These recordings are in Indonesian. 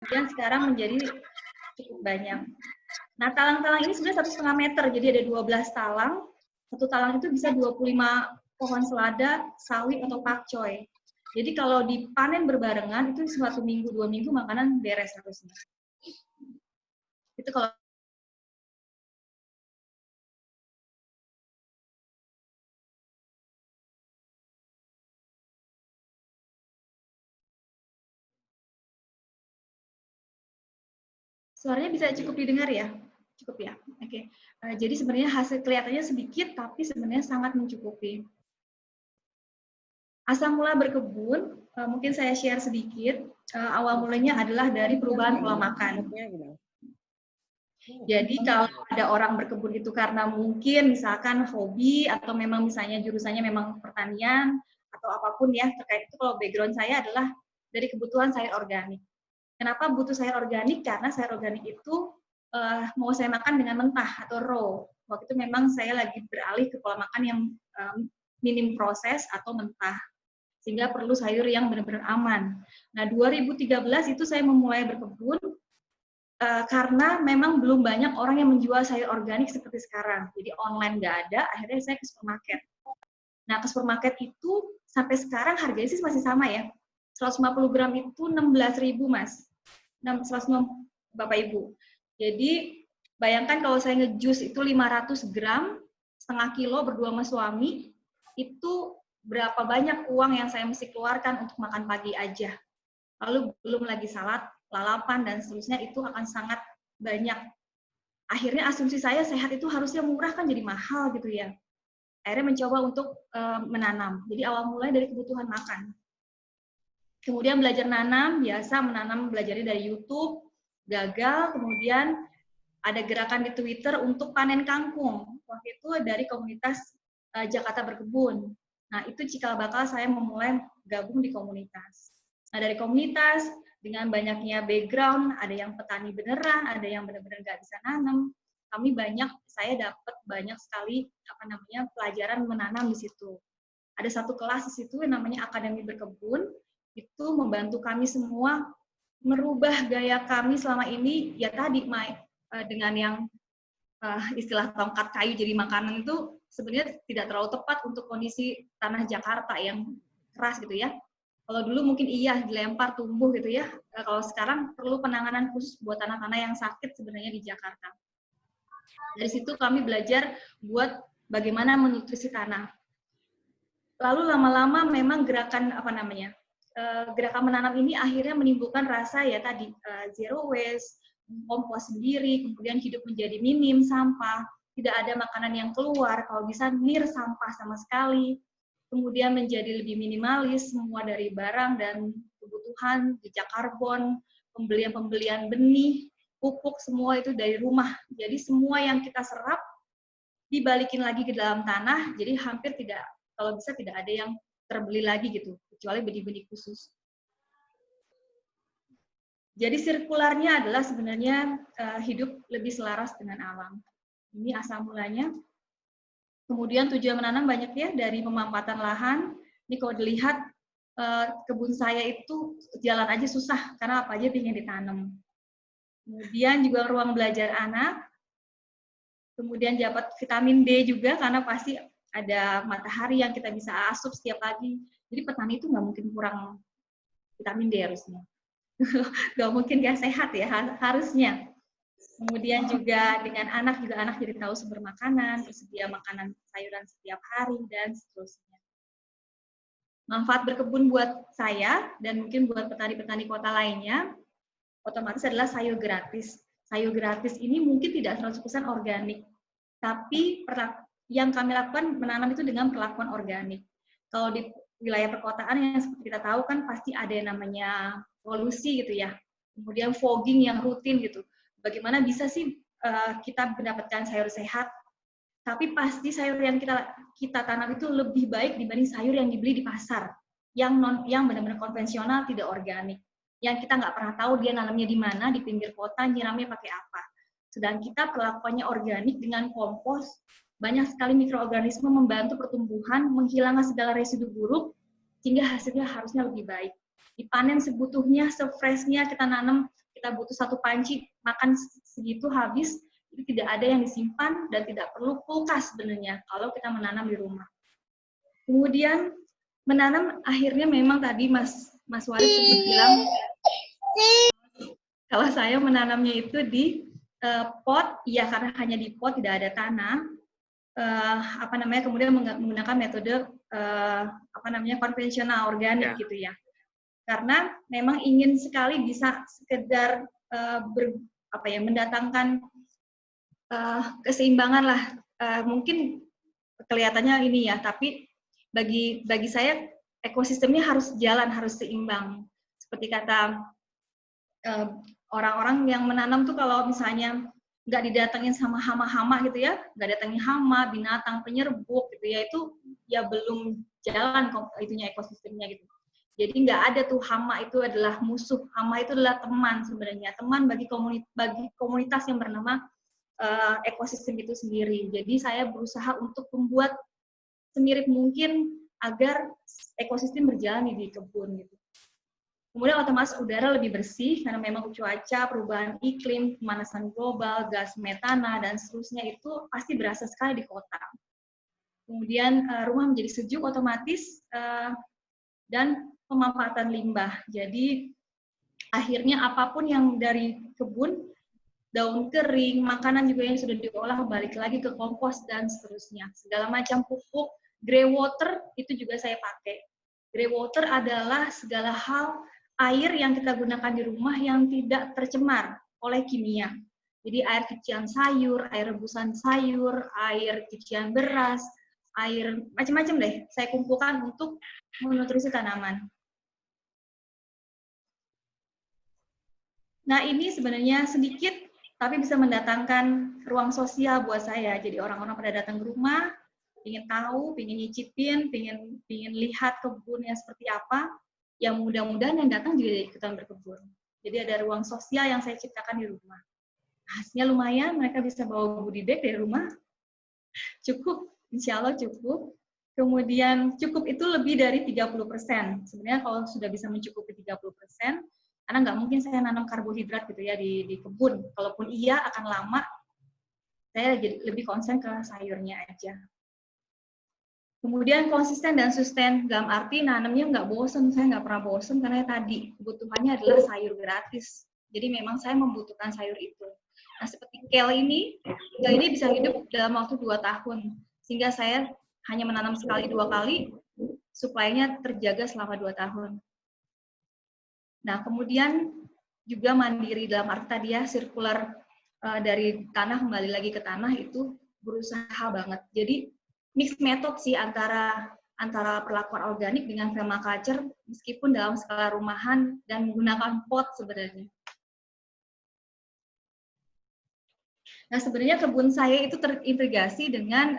Kemudian sekarang menjadi cukup banyak. Nah, talang-talang ini sebenarnya 1,5 meter, jadi ada 12 talang. Satu talang itu bisa 25 pohon selada, sawit, atau pakcoy. Jadi kalau dipanen berbarengan, itu 1 minggu, 2 minggu, makanan beres harusnya. Itu kalau suaranya bisa cukup didengar ya? Cukup ya? Oke. Jadi sebenarnya hasil kelihatannya sedikit, tapi sebenarnya sangat mencukupi. Asal mula berkebun, mungkin saya share sedikit. Awal mulanya adalah dari perubahan pola makan. Jadi kalau ada orang berkebun itu karena mungkin misalkan hobi atau memang misalnya jurusannya memang pertanian atau apapun ya terkait itu, kalau background saya adalah dari kebutuhan sayur organik. Kenapa butuh sayur organik? Karena sayur organik itu mau saya makan dengan mentah atau raw. Waktu itu memang saya lagi beralih ke pola makan yang minim proses atau mentah, sehingga perlu sayur yang benar-benar aman. Nah, 2013 itu saya memulai berkebun karena memang belum banyak orang yang menjual sayur organik seperti sekarang. Jadi online nggak ada, akhirnya saya ke supermarket. Nah, ke supermarket itu sampai sekarang harganya sih masih sama ya. 150 gram itu 16.000, Mas. 150 Bapak Ibu. Jadi bayangkan kalau saya ngejus itu 500 gram, setengah kilo berdua sama suami, itu berapa banyak uang yang saya mesti keluarkan untuk makan pagi aja. Lalu belum lagi salad, lalapan, dan seterusnya, itu akan sangat banyak. Akhirnya asumsi saya sehat itu harusnya murah, kan jadi mahal gitu ya. Akhirnya mencoba untuk menanam. Jadi awal mulai dari kebutuhan makan. Kemudian belajar nanam, biasa menanam belajarnya dari YouTube, gagal, kemudian ada gerakan di Twitter untuk panen kangkung. Waktu itu dari komunitas Jakarta Berkebun. Nah, itu cikal bakal saya memulai gabung di komunitas. Nah, dari komunitas, dengan banyaknya background, ada yang petani beneran, ada yang benar-benar nggak bisa nanam. Saya dapat banyak sekali pelajaran menanam di situ. Ada satu kelas di situ yang namanya Akademi Berkebun, itu membantu kami semua merubah gaya kami selama ini, ya tadi, dengan yang istilah tongkat kayu jadi makanan itu sebenarnya tidak terlalu tepat untuk kondisi tanah Jakarta yang keras gitu ya. Kalau dulu mungkin iya dilempar tumbuh gitu ya. Kalau sekarang perlu penanganan khusus buat tanah-tanah yang sakit sebenarnya di Jakarta. Dari situ kami belajar buat bagaimana menutrisi tanah. Lalu lama-lama memang gerakan gerakan menanam ini akhirnya menimbulkan rasa ya tadi zero waste, kompos sendiri, kemudian hidup menjadi minim sampah, tidak ada makanan yang keluar, kalau bisa nir sampah sama sekali, kemudian menjadi lebih minimalis, semua dari barang dan kebutuhan, jejak karbon, pembelian benih, pupuk, semua itu dari rumah. Jadi semua yang kita serap dibalikin lagi ke dalam tanah, jadi hampir tidak, kalau bisa tidak ada yang terbeli lagi gitu, kecuali benih-benih khusus. Jadi sirkularnya adalah sebenarnya hidup lebih selaras dengan alam. Ini asal mulanya. Kemudian tujuan menanam banyak ya, dari pemampatan lahan. Ini kalau dilihat kebun saya itu jalan aja susah, karena apa aja ingin ditanam. Kemudian juga ruang belajar anak. Kemudian dapat vitamin D juga, karena pasti ada matahari yang kita bisa asup setiap pagi. Jadi petani itu nggak mungkin kurang vitamin D harusnya. Nggak mungkin nggak sehat ya, harusnya. Kemudian juga dengan anak jadi tahu sumber makanan, tersedia makanan sayuran setiap hari, dan seterusnya. Manfaat berkebun buat saya, dan mungkin buat petani-petani kota lainnya, otomatis adalah sayur gratis. Sayur gratis ini mungkin tidak 100% organik, tapi yang kami lakukan menanam itu dengan perlakuan organik. Kalau di wilayah perkotaan yang seperti kita tahu kan pasti ada yang namanya polusi gitu ya, kemudian fogging yang rutin gitu. Bagaimana bisa sih kita mendapatkan sayur sehat, tapi pasti sayur yang kita tanam itu lebih baik dibanding sayur yang dibeli di pasar, yang benar-benar konvensional, tidak organik, yang kita nggak pernah tahu dia nanamnya di mana, di pinggir kota, nyiramnya pakai apa. Sedang kita perlakuannya organik dengan kompos, banyak sekali mikroorganisme membantu pertumbuhan, menghilangkan segala residu buruk, sehingga hasilnya harusnya lebih baik. Dipanen sebutuhnya, sefreshnya, kita kita butuh satu panci makan segitu habis, itu tidak ada yang disimpan dan tidak perlu kulkas sebenarnya kalau kita menanam di rumah. Kemudian menanam akhirnya memang tadi Mas Warid sempat bilang kalau saya menanamnya itu di pot, ya karena hanya di pot tidak ada tanah. Kemudian menggunakan metode konvensional organik gitu ya. Karena memang ingin sekali bisa sekedar mendatangkan keseimbangan lah. Mungkin kelihatannya ini ya, tapi bagi saya ekosistemnya harus jalan, harus seimbang. Seperti kata orang-orang yang menanam tuh kalau misalnya nggak didatengin sama hama-hama gitu ya, nggak datengin hama, binatang penyerbuk gitu ya, itu ya belum jalan itunya ekosistemnya gitu. Jadi nggak ada tuh hama itu adalah musuh, hama itu adalah teman sebenarnya, teman bagi komunitas yang bernama ekosistem itu sendiri. Jadi saya berusaha untuk membuat semirip mungkin agar ekosistem berjalan di kebun gitu. Kemudian otomatis udara lebih bersih karena memang cuaca, perubahan iklim, pemanasan global, gas metana, dan seterusnya itu pasti berasa sekali di kota. Kemudian rumah menjadi sejuk otomatis dan pemanfaatan limbah. Jadi akhirnya apapun yang dari kebun, daun kering, makanan juga yang sudah diolah balik lagi ke kompos dan seterusnya. Segala macam pupuk, grey water itu juga saya pakai. Grey water adalah segala hal air yang kita gunakan di rumah yang tidak tercemar oleh kimia. Jadi air cucian sayur, air rebusan sayur, air cucian beras, air macam-macam deh. Saya kumpulkan untuk menutrisi tanaman. Nah ini sebenarnya sedikit, tapi bisa mendatangkan ruang sosial buat saya. Jadi orang-orang pada datang ke rumah, ingin tahu, ingin nyicipin, ingin lihat kebunnya seperti apa. Yang mudah-mudahan yang datang juga ikutan berkebun. Jadi ada ruang sosial yang saya ciptakan di rumah. Hasilnya lumayan, mereka bisa bawa goodie bag dari rumah. Cukup, insya Allah cukup. Kemudian cukup itu lebih dari 30%. Sebenarnya kalau sudah bisa mencukupi 30%, karena nggak mungkin saya nanam karbohidrat gitu ya di kebun. Kalaupun iya akan lama, saya lebih konsen ke sayurnya aja. Kemudian konsisten dan sustain, dalam arti nanamnya nggak bosen, saya nggak pernah bosen karena tadi kebutuhannya adalah sayur gratis. Jadi memang saya membutuhkan sayur itu. Nah seperti kale ini bisa hidup dalam waktu 2 tahun, sehingga saya hanya menanam sekali 2 kali, suplainya terjaga selama 2 tahun. Nah kemudian juga mandiri dalam arti tadi ya, sirkular dari tanah kembali lagi ke tanah itu berusaha banget. Jadi mixed method sih antara perlakuan organik dengan permaculture meskipun dalam skala rumahan dan menggunakan pot sebenarnya. Nah sebenarnya kebun saya itu terintegrasi dengan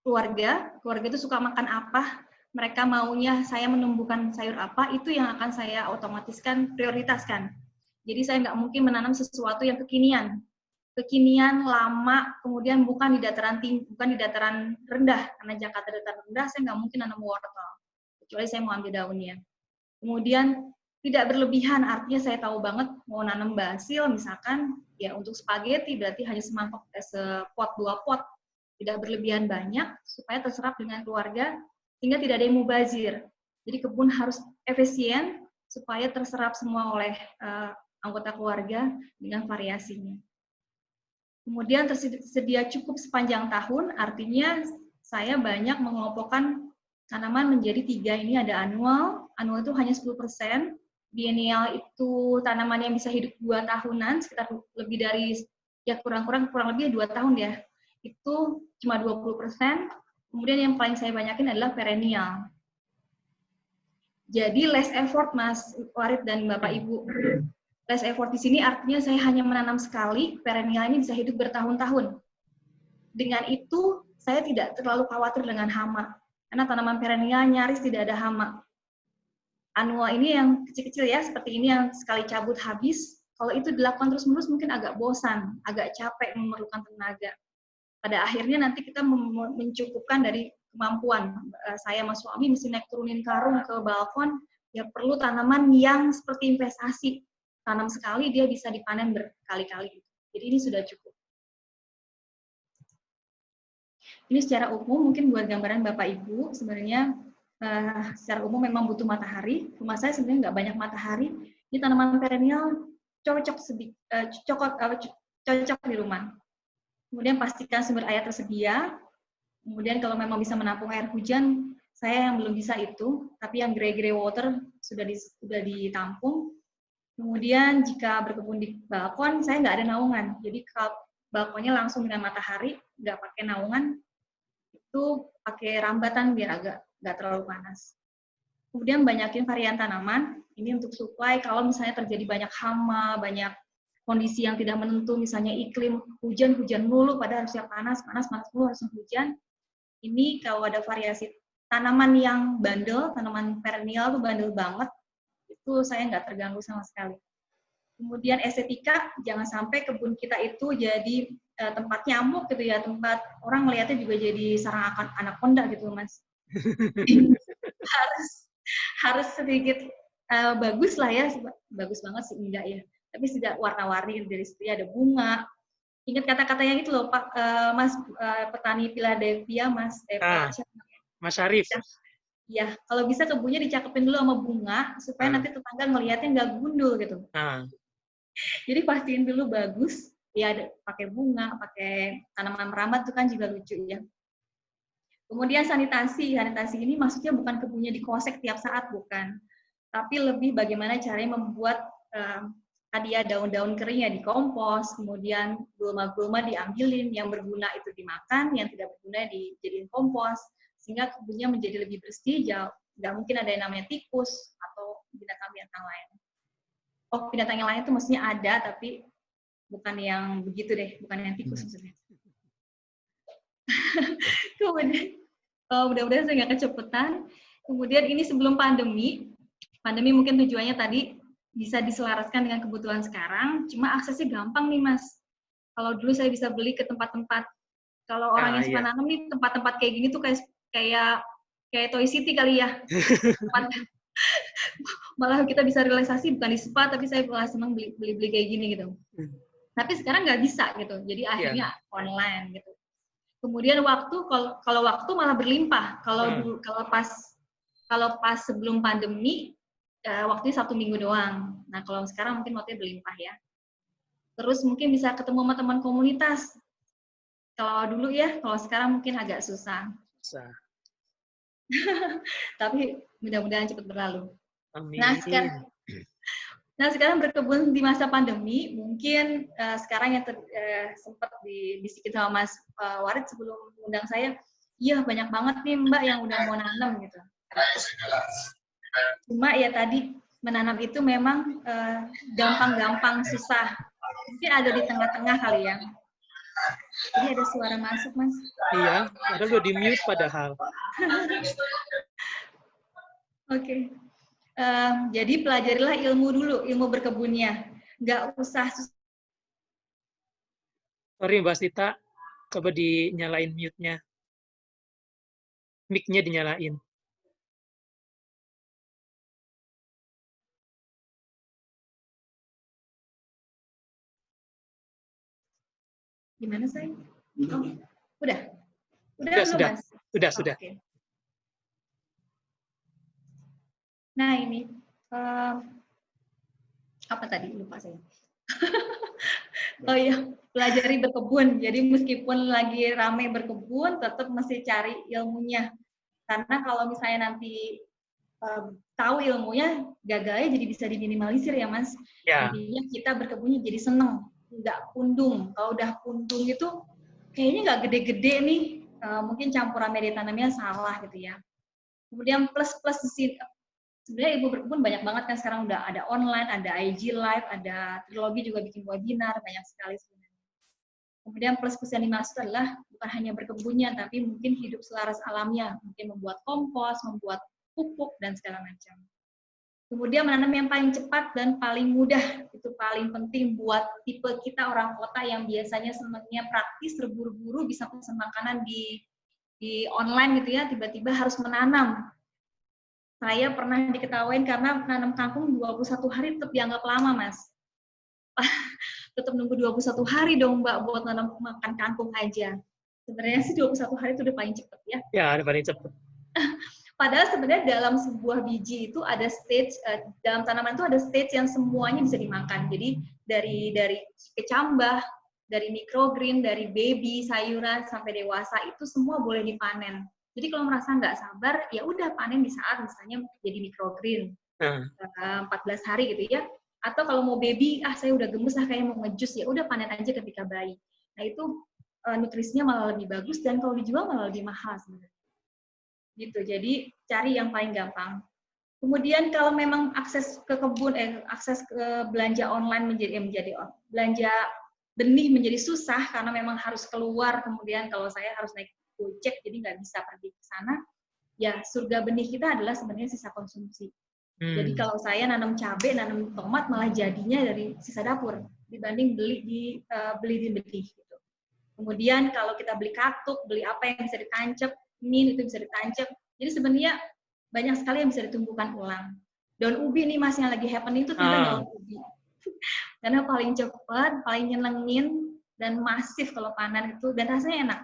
keluarga itu suka makan apa, mereka maunya saya menumbuhkan sayur apa, itu yang akan saya otomatiskan, prioritaskan. Jadi saya nggak mungkin menanam sesuatu yang kekinian, lama, kemudian bukan di dataran rendah, karena Jakarta dataran rendah, saya nggak mungkin nanam wortel, kecuali saya mau ambil daunnya. Kemudian tidak berlebihan, artinya saya tahu banget mau nanam basil, misalkan, ya untuk spaghetti berarti hanya semangkok, sepot, 2 pot, tidak berlebihan banyak, supaya terserap dengan keluarga, sehingga tidak ada yang mubazir. Jadi kebun harus efisien, supaya terserap semua oleh anggota keluarga dengan variasinya. Kemudian tersedia cukup sepanjang tahun, artinya saya banyak mengelompokkan tanaman menjadi 3. Ini ada annual itu hanya 10%, biennial itu tanaman yang bisa hidup 2 tahunan, sekitar lebih dari, ya kurang lebih 2 tahun ya, itu cuma 20%, kemudian yang paling saya banyakin adalah perennial. Jadi less effort Mas Warid dan Bapak Ibu. Less effort di sini artinya saya hanya menanam sekali, perennial ini bisa hidup bertahun-tahun. Dengan itu, saya tidak terlalu khawatir dengan hama, karena tanaman perennial nyaris tidak ada hama. Annual ini yang kecil-kecil ya, seperti ini yang sekali cabut habis, kalau itu dilakukan terus-menerus mungkin agak bosan, agak capek, memerlukan tenaga. Pada akhirnya nanti kita mencukupkan dari kemampuan. Saya sama suami mesti naik turunin karung ke balkon, ya perlu tanaman yang seperti investasi, tanam sekali dia bisa dipanen berkali-kali. Jadi ini sudah cukup. Ini secara umum mungkin buat gambaran Bapak Ibu, sebenarnya secara umum memang butuh matahari. Rumah saya sebenarnya nggak banyak matahari. Ini tanaman perennial cocok cocok di rumah. Kemudian pastikan sumber air tersedia. Kemudian kalau memang bisa menampung air hujan, saya yang belum bisa itu, tapi yang grey water sudah ditampung. Kemudian jika berkebun di balkon, saya nggak ada naungan. Jadi kalau balkonnya langsung dengan matahari, nggak pakai naungan, itu pakai rambatan biar agak nggak terlalu panas. Kemudian banyakin varian tanaman, ini untuk supply kalau misalnya terjadi banyak hama, banyak kondisi yang tidak menentu, misalnya iklim hujan mulu, padahal harusnya panas mulu, harusnya hujan. Ini kalau ada variasi tanaman yang bandel, tanaman perennial tuh bandel banget, itu saya nggak terganggu sama sekali. Kemudian estetika, jangan sampai kebun kita itu jadi tempat nyamuk gitu ya, tempat orang melihatnya juga jadi sarang anaconda gitu, Mas. harus sedikit bagus lah ya, bagus banget sih enggak ya, tapi tidak warna-warni, dari situ ada bunga. Ingat kata-katanya itu loh Pak, Mas petani Philadelphia, Mas Mas Arif. Ya, kalau bisa kebunnya dicakepin dulu sama bunga supaya nanti tetangga ngelihatnya nggak gundul gitu. Jadi pastiin dulu bagus, ya ada pakai bunga, pakai tanaman merambat itu kan juga lucu ya. Kemudian sanitasi ini maksudnya bukan kebunnya dikosek tiap saat, bukan. Tapi lebih bagaimana caranya membuat tadi ya daun-daun kering ya dikompos, kemudian gulma-gulma diambilin, yang berguna itu dimakan, yang tidak berguna dijadiin kompos, sehingga kebunnya menjadi lebih bersih, nggak mungkin ada yang namanya tikus atau binatang-binatang lain. Oh, binatang yang lain itu maksudnya ada, tapi bukan yang begitu deh, bukan yang tikus maksudnya. Kemudian, mudah-mudahan saya nggak kecepetan. Kemudian ini sebelum pandemi mungkin tujuannya tadi bisa diselaraskan dengan kebutuhan sekarang, cuma aksesnya gampang nih Mas. Kalau dulu saya bisa beli ke tempat-tempat, kalau orang yang suka nanam nih, tempat-tempat kayak gini tuh kayak Toy City kali ya. Malah kita bisa realisasi bukan di spa, tapi saya malah senang beli kayak gini gitu. Tapi sekarang nggak bisa gitu, jadi akhirnya online gitu. Kemudian kalau waktu malah berlimpah. Kalau pas sebelum pandemi waktunya Sabtu Minggu doang. Nah kalau sekarang mungkin waktunya berlimpah ya. Terus mungkin bisa ketemu sama teman komunitas. Kalau dulu ya, kalau sekarang mungkin agak susah. Tapi mudah-mudahan cepat berlalu. Amin. Nah sekarang berkebun di masa pandemi, mungkin sekarang yang sempat dibisikin sama Mas Warid sebelum undang saya, iya banyak banget nih Mbak yang udah mau nanam gitu. Cuma ya tadi menanam itu memang gampang-gampang susah. Mungkin ada di tengah-tengah kali ya. Ini ada suara masuk Mas. Iya, padahal udah di-mute padahal. Oke. Jadi pelajarilah ilmu dulu, ilmu berkebunnya. Nggak usah. Sorry Mbak Sita, coba dinyalain mute-nya. Mic-nya dinyalain. Gimana saya? Oh, udah belum Mas? Sudah. Okay. Nah ini apa tadi lupa saya. Oh iya, pelajari berkebun. Jadi meskipun lagi ramai berkebun, tetap mesti cari ilmunya. Karena kalau misalnya nanti tahu ilmunya, gagalnya jadi bisa diminimalisir ya Mas. Intinya kita berkebunnya jadi seneng, nggak pundung. Kalau udah pundung itu kayaknya nggak gede-gede nih. Mungkin campuran media tanamnya salah gitu ya. Kemudian plus di sini, sebenarnya ibu berkebun banyak banget kan sekarang, udah ada online, ada IG live, ada Trilogi juga bikin webinar, banyak sekali sebenarnya. Kemudian plus yang dimaksud adalah bukan hanya berkebunnya, tapi mungkin hidup selaras alamnya, mungkin membuat kompos, membuat pupuk dan segala macam. Kemudian menanam yang paling cepat dan paling mudah, itu paling penting buat tipe kita orang kota yang biasanya senangnya praktis, terburu-buru, bisa pesan makanan di online gitu ya, tiba-tiba harus menanam. Saya pernah diketawain karena menanam kangkung 21 hari tetap dianggap lama, Mas. tetap nunggu 21 hari dong Mbak buat nanam makan kangkung aja. Sebenarnya sih 21 hari itu udah paling cepet ya. Ya, ada paling cepet. Padahal sebenarnya dalam sebuah biji itu ada stage, dalam tanaman itu ada stage yang semuanya bisa dimakan. Jadi dari kecambah, dari microgreen, dari baby, sayuran, sampai dewasa itu semua boleh dipanen. Jadi kalau merasa nggak sabar, ya udah panen di saat misalnya jadi microgreen, 14 hari gitu ya. Atau kalau mau baby, saya udah gemes lah kayak mau ngejus, ya udah panen aja ketika bayi. Nah itu nutrisinya malah lebih bagus dan kalau dijual malah lebih mahal sebenarnya. Gitu. Jadi cari yang paling gampang. Kemudian kalau memang akses ke kebun, akses ke belanja online belanja benih menjadi susah karena memang harus keluar. Kemudian kalau saya harus naik Gojek, jadi nggak bisa pergi ke sana. Ya surga benih kita adalah sebenarnya sisa konsumsi. Jadi kalau saya nanam cabai, nanam tomat malah jadinya dari sisa dapur dibanding beli di benih. Gitu. Kemudian kalau kita beli katuk, beli apa yang bisa ditancap, min itu bisa ditancap. Jadi sebenarnya banyak sekali yang bisa ditumbuhkan ulang. Daun ubi nih Mas yang lagi happening itu ternyata daun ubi. Karena paling cepat, paling nyenengin dan masif kalau panen itu dan rasanya enak.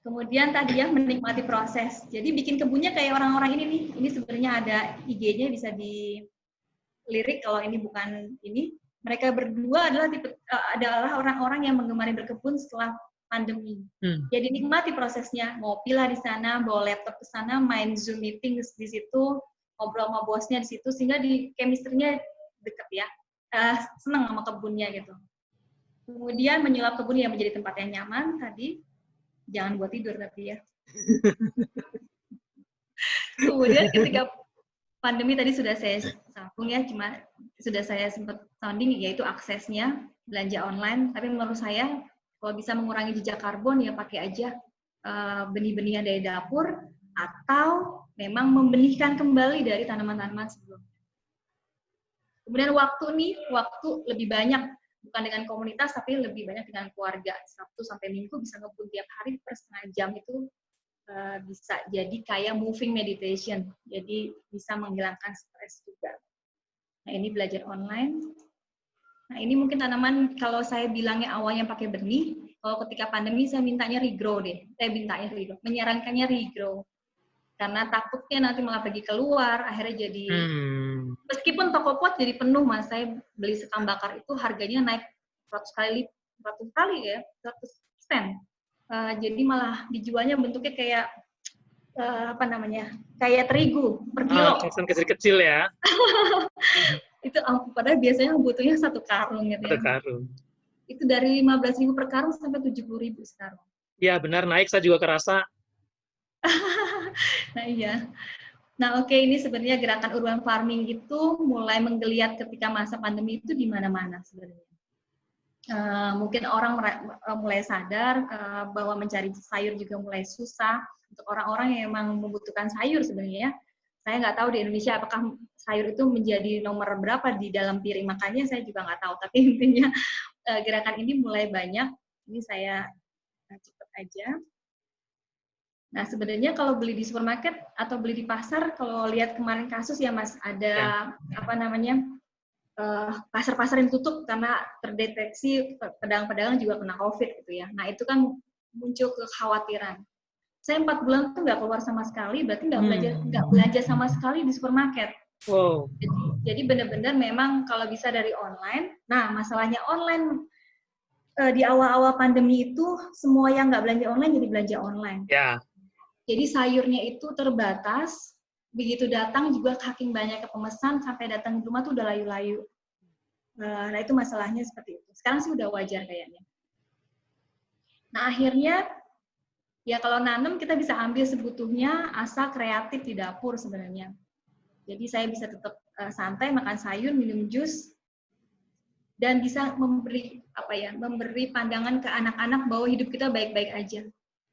Kemudian tadi ya menikmati proses. Jadi bikin kebunnya kayak orang-orang ini nih. Ini sebenarnya ada IG-nya bisa dilirik kalau ini bukan ini. Mereka berdua adalah orang-orang yang menggemari berkebun setelah pandemi. Jadi nikmati prosesnya, ngopilah di sana, bawa laptop ke sana, main Zoom meeting di situ, ngobrol sama bosnya di situ, sehingga di chemistry-nya deket ya, senang sama kebunnya gitu. Kemudian menyulap kebun yang menjadi tempat yang nyaman tadi, jangan buat tidur tapi ya. Kemudian ketika pandemi tadi sudah saya sambung ya, cuma sudah saya sempat sounding yaitu aksesnya belanja online. Tapi menurut saya kalau bisa mengurangi jejak karbon ya pakai aja benih-benih yang dari dapur atau memang membenihkan kembali dari tanaman-tanaman sebelumnya. Kemudian waktu lebih banyak bukan dengan komunitas tapi lebih banyak dengan keluarga. Sabtu sampai Minggu bisa ngebun tiap hari per setengah jam itu bisa jadi kayak moving meditation, jadi bisa menghilangkan stres juga. Nah ini belajar online. Nah ini mungkin tanaman kalau saya bilangnya awalnya pakai benih, kalau ketika pandemi saya mintanya regrow deh, menyarankannya regrow, karena takutnya nanti malah pergi keluar, akhirnya jadi meskipun toko pot jadi penuh Mas, saya beli sekam bakar itu harganya naik 100 kali ya, 100%. Jadi malah dijualnya bentuknya kayak kayak terigu per kilo. Kecil-kecil ya. Itu padahal biasanya butuhnya 1 karung gitu ya. 1 karung. Itu dari 15.000 per karung sampai 70.000 sekarang. Iya benar, naik saya juga kerasa. Nah iya. Nah oke, ini sebenarnya gerakan urban farming itu mulai menggeliat ketika masa pandemi itu di mana-mana sebenarnya. Mungkin orang mulai sadar bahwa mencari sayur juga mulai susah untuk orang-orang yang memang membutuhkan sayur sebenarnya. Saya nggak tahu di Indonesia apakah sayur itu menjadi nomor berapa di dalam piring makannya, saya juga nggak tahu. Tapi intinya gerakan ini mulai banyak. Ini saya cepat aja. Nah sebenarnya kalau beli di supermarket atau beli di pasar, kalau lihat kemarin kasus ya Mas, ada pasar-pasar yang tutup karena terdeteksi pedagang-pedagang juga kena COVID gitu ya. Nah itu kan muncul kekhawatiran. Saya 4 bulan tuh nggak keluar sama sekali, berarti nggak belanja sama sekali di supermarket. Wow. Jadi benar-benar memang kalau bisa dari online. Nah masalahnya online di awal-awal pandemi itu semua yang nggak belanja online jadi belanja online. Ya. Jadi sayurnya itu terbatas. Begitu datang juga saking banyak pemesan sampai datang ke rumah tuh udah layu-layu. Nah itu masalahnya seperti itu. Sekarang sih udah wajar kayaknya. Nah akhirnya ya kalau nanam kita bisa ambil sebutuhnya asal kreatif di dapur sebenarnya. Jadi saya bisa tetap santai makan sayur, minum jus, dan bisa memberi pandangan ke anak-anak bahwa hidup kita baik-baik aja.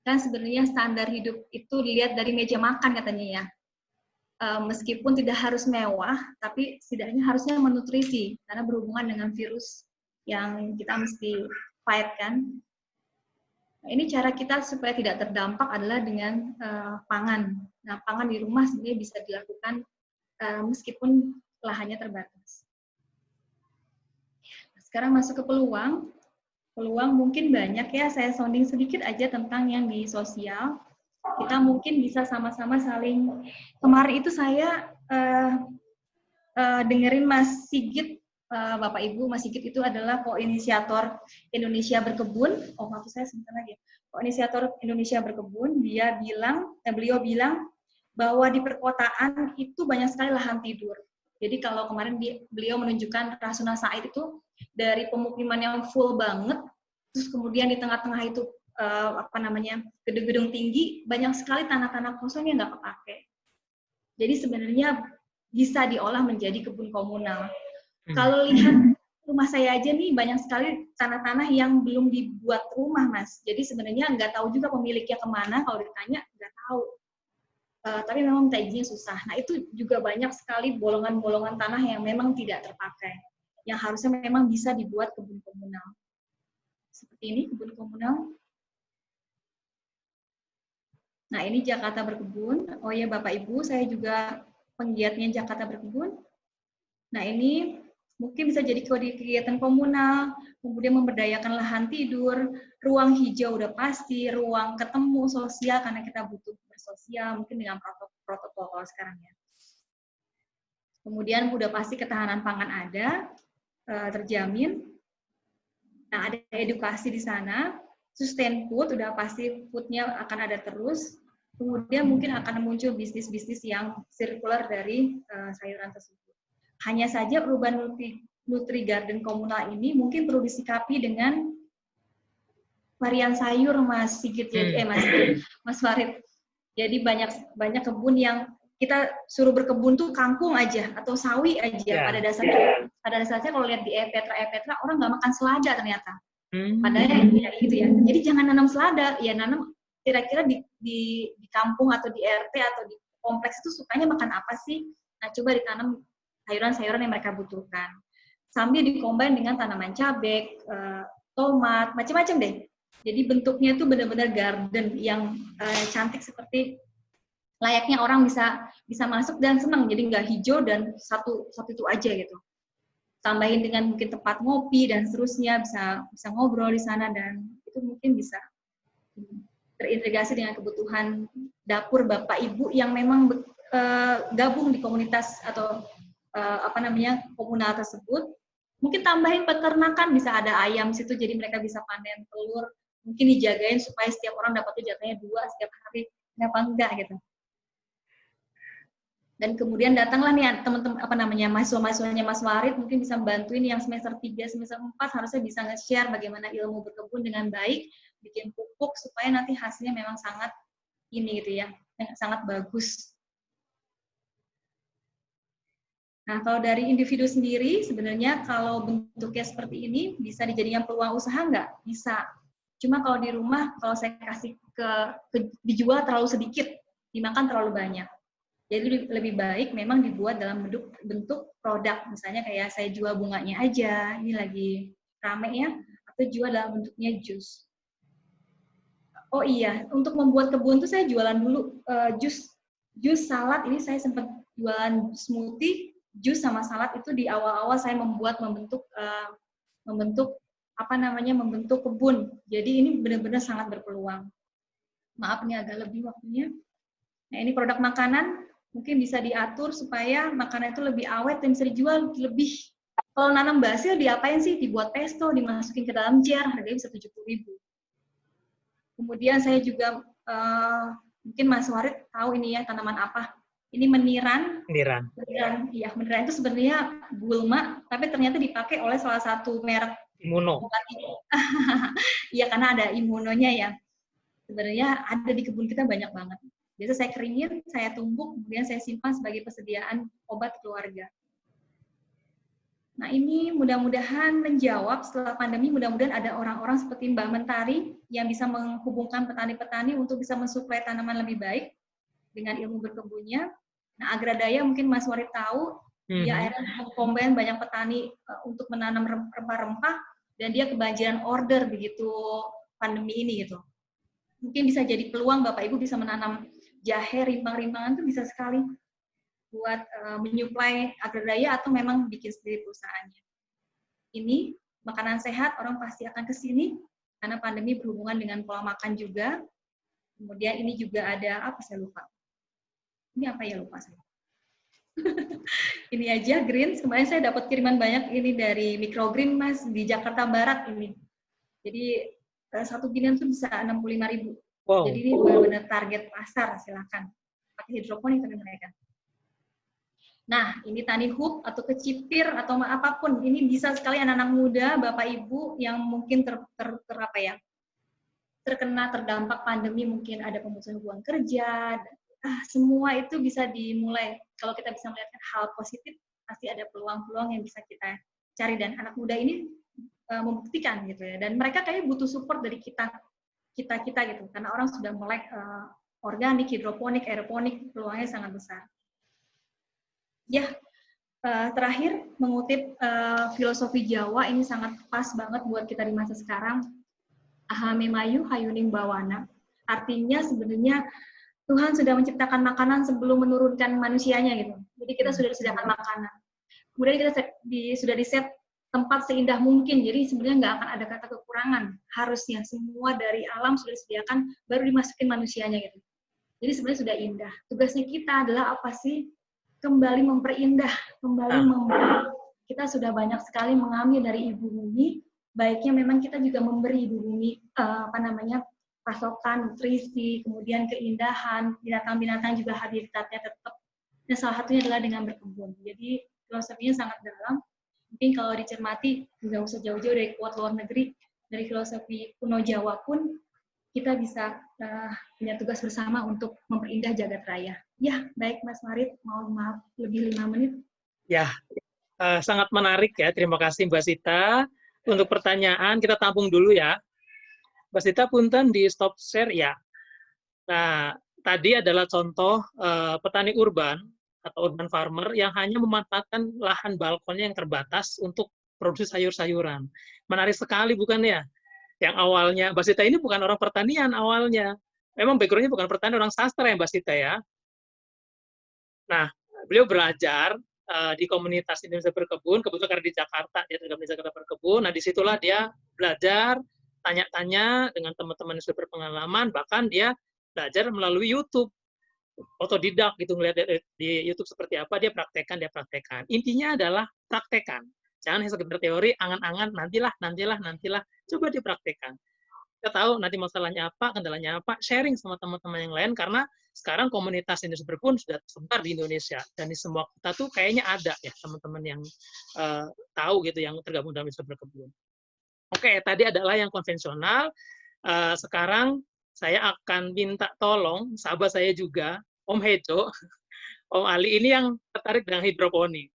Kan sebenarnya standar hidup itu dilihat dari meja makan katanya ya. Meskipun tidak harus mewah, tapi setidaknya harusnya menutrisi karena berhubungan dengan virus yang kita mesti fight kan. Nah, ini cara kita supaya tidak terdampak adalah dengan pangan. Nah, pangan di rumah sebenarnya bisa dilakukan meskipun lahannya terbatas. Sekarang masuk ke peluang. Peluang mungkin banyak ya, saya sounding sedikit aja tentang yang di sosial. Kita mungkin bisa sama-sama saling, kemarin itu saya dengerin Mas Sigit, Bapak Ibu, Mas Sigit itu adalah koinisiator Indonesia Berkebun. Oh, maksud saya sebentar lagi. Koinisiator Indonesia Berkebun, beliau bilang bahwa di perkotaan itu banyak sekali lahan tidur. Jadi kalau kemarin beliau menunjukkan Rasuna Said itu dari pemukiman yang full banget, terus kemudian di tengah-tengah itu gedung-gedung tinggi, banyak sekali tanah-tanah kosong yang nggak kepake. Jadi sebenarnya bisa diolah menjadi kebun komunal. Kalau lihat rumah saya aja nih, banyak sekali tanah-tanah yang belum dibuat rumah, Mas. Jadi sebenarnya nggak tahu juga pemiliknya kemana, kalau ditanya nggak tahu. Tapi memang minta izinnya susah. Nah, itu juga banyak sekali bolongan-bolongan tanah yang memang tidak terpakai, yang harusnya memang bisa dibuat kebun komunal. Seperti ini, kebun komunal. Nah, ini Jakarta Berkebun. Oh ya, Bapak Ibu, saya juga penggiatnya Jakarta Berkebun. Nah, ini mungkin bisa jadi kegiatan komunal, kemudian memberdayakan lahan tidur, ruang hijau udah pasti, ruang ketemu sosial karena kita butuh bersosial, mungkin dengan protokol kalau sekarang ya. Kemudian udah pasti ketahanan pangan ada, terjamin. Nah, ada edukasi di sana, sustain food, udah pasti foodnya akan ada terus. Kemudian mungkin akan muncul bisnis-bisnis yang circular dari sayuran tersebut. Hanya saja urban nutri garden komunal ini mungkin perlu disikapi dengan varian sayur, Mas Sigit, Mas Farid. Jadi banyak kebun yang kita suruh berkebun tuh kangkung aja atau sawi aja. Yeah. Pada dasarnya kalau lihat di e-petra orang nggak makan selada ternyata. Padahal ya gitu ya. Jadi jangan nanam selada, ya nanam kira-kira di kampung atau di RT atau di kompleks itu sukanya makan apa sih? Nah, coba ditanam sayuran-sayuran yang mereka butuhkan. Sambil dikombin dengan tanaman cabai, tomat, macam-macam deh. Jadi bentuknya itu benar-benar garden yang cantik seperti layaknya orang bisa masuk dan senang. Jadi nggak hijau dan satu itu aja gitu. Tambahin dengan mungkin tempat ngopi dan seterusnya, bisa ngobrol di sana dan itu mungkin bisa terintegrasi dengan kebutuhan dapur Bapak Ibu yang memang gabung di komunitas atau komunal tersebut. Mungkin tambahin peternakan, bisa ada ayam situ jadi mereka bisa panen telur, mungkin dijagain supaya setiap orang dapatnya jatahnya 2 setiap hari, kenapa enggak gitu. Dan kemudian datanglah nih teman-teman mahasiswa-mahasiswanya Mas Warid mungkin bisa membantuin yang semester 3, semester 4 harusnya bisa nge-share bagaimana ilmu berkebun dengan baik, bikin pupuk supaya nanti hasilnya memang sangat ini gitu ya, sangat bagus. Nah, kalau dari individu sendiri, sebenarnya kalau bentuknya seperti ini, bisa dijadikan peluang usaha nggak? Bisa. Cuma kalau di rumah, kalau saya kasih dijual terlalu sedikit, dimakan terlalu banyak. Jadi lebih baik memang dibuat dalam bentuk produk. Misalnya kayak saya jual bunganya aja, ini lagi rame ya, atau jual dalam bentuknya jus. Oh iya, untuk membuat kebun tuh saya jualan dulu jus salad, ini saya sempat jualan smoothie, jus sama salad itu di awal-awal saya membentuk kebun. Jadi ini benar-benar sangat berpeluang. Maaf nih agak lebih waktunya. Nah, ini produk makanan mungkin bisa diatur supaya makanan itu lebih awet dan bisa dijual lebih. Kalau nanam basil diapain sih? Dibuat pesto, dimasukin ke dalam jar, harganya bisa 70.000. Kemudian saya juga mungkin Mas Warid tahu ini ya tanaman apa? Ini meniran. Meniran. Iya, meniran itu sebenarnya gulma, tapi ternyata dipakai oleh salah satu merek imuno. Iya, karena ada imunonya ya. Sebenarnya ada di kebun kita banyak banget. Biasa saya keringin, saya tumbuk, kemudian saya simpan sebagai persediaan obat keluarga. Nah, ini mudah-mudahan menjawab setelah pandemi, mudah-mudahan ada orang-orang seperti Mbak Mentari yang bisa menghubungkan petani-petani untuk bisa mensuplai tanaman lebih baik dengan ilmu berkebunnya. Nah, Agradaya mungkin Mas Warid tahu, dia akhirnya mengkombin banyak petani untuk menanam rempah-rempah, dan dia kebanjiran order begitu pandemi ini gitu. Mungkin bisa jadi peluang Bapak Ibu bisa menanam jahe, rimpang-rimpangan itu bisa sekali buat menyuplai Agradaya atau memang bikin sendiri perusahaannya. Ini makanan sehat, orang pasti akan ke sini karena pandemi berhubungan dengan pola makan juga. Kemudian ini juga ada apa saya lupa. Ini apa ya lupa saya. Ini aja greens. Kemarin saya dapat kiriman banyak ini dari microgreen Mas di Jakarta Barat ini. Jadi satu binian tuh bisa 65.000. Wow. Jadi ini benar-benar target pasar, silakan. Pakai hidroponik tapi mereka. Nah, ini tani hook atau kecipir atau apapun, ini bisa sekali anak-anak muda, Bapak Ibu yang mungkin terkena terdampak pandemi, mungkin ada pemutusan hubungan kerja, semua itu bisa dimulai. Kalau kita bisa melihat hal positif, pasti ada peluang-peluang yang bisa kita cari, dan anak muda ini membuktikan gitu ya. Dan mereka kayaknya butuh support dari kita gitu, karena orang sudah mulai organik, hidroponik, aeroponik, peluangnya sangat besar. Ya, terakhir mengutip filosofi Jawa, ini sangat pas banget buat kita di masa sekarang. Ahame mayu hayuning bawana. Artinya sebenarnya Tuhan sudah menciptakan makanan sebelum menurunkan manusianya gitu. Jadi kita sudah disediakan makanan. Kemudian kita sudah diset tempat seindah mungkin. Jadi sebenarnya nggak akan ada kata kekurangan. Harusnya semua dari alam sudah disediakan, baru dimasukin manusianya gitu. Jadi sebenarnya sudah indah. Tugasnya kita adalah apa sih? Kembali memperindah, kembali memberi. Kita sudah banyak sekali mengambil dari ibu bumi, baiknya memang kita juga memberi ibu bumi pasokan, nutrisi, kemudian keindahan, binatang-binatang juga habitatnya tetap. Dan salah satunya adalah dengan berkebun. Jadi filosofinya sangat dalam. Mungkin kalau dicermati, nggak usah jauh-jauh dari kuat luar negeri, dari filosofi kuno Jawa pun, kita bisa punya tugas bersama untuk memperindah jagat raya. Ya, baik Mas Marit, mohon maaf lebih 5 menit. Ya, sangat menarik ya. Terima kasih Mbak Sita. Untuk pertanyaan kita tampung dulu ya. Mbak Sita punten di stop share ya. Nah, tadi adalah contoh petani urban atau urban farmer yang hanya memanfaatkan lahan balkonnya yang terbatas untuk produksi sayur-sayuran. Menarik sekali bukan ya? Yang awalnya, Mbak Sita ini bukan orang pertanian awalnya. Memang background-nya bukan pertanian, orang sastra ya Mbak Sita ya. Nah, beliau belajar di komunitas Indonesia Berkebun, kebetulan karena di Jakarta, dia tergabung di Jakarta Berkebun, nah disitulah dia belajar, tanya-tanya dengan teman-teman yang sudah berpengalaman, bahkan dia belajar melalui YouTube, otodidak gitu, ngeliat di YouTube seperti apa, dia praktekkan. Intinya adalah praktekkan. Jangan hanya sekedar teori, angan-angan, nantilah, coba dipraktekkan. Kita tahu nanti masalahnya apa, kendalanya apa, sharing sama teman-teman yang lain, karena sekarang komunitas Indonesia Berkebun sudah tersebar di Indonesia, dan di semua kota tuh kayaknya ada ya teman-teman yang tahu gitu, yang tergabung dalam Indonesia Berkebun. Oke, tadi adalah yang konvensional. Sekarang saya akan minta tolong sahabat saya juga, Om Hejo, Om Ali ini yang tertarik dengan hidroponik.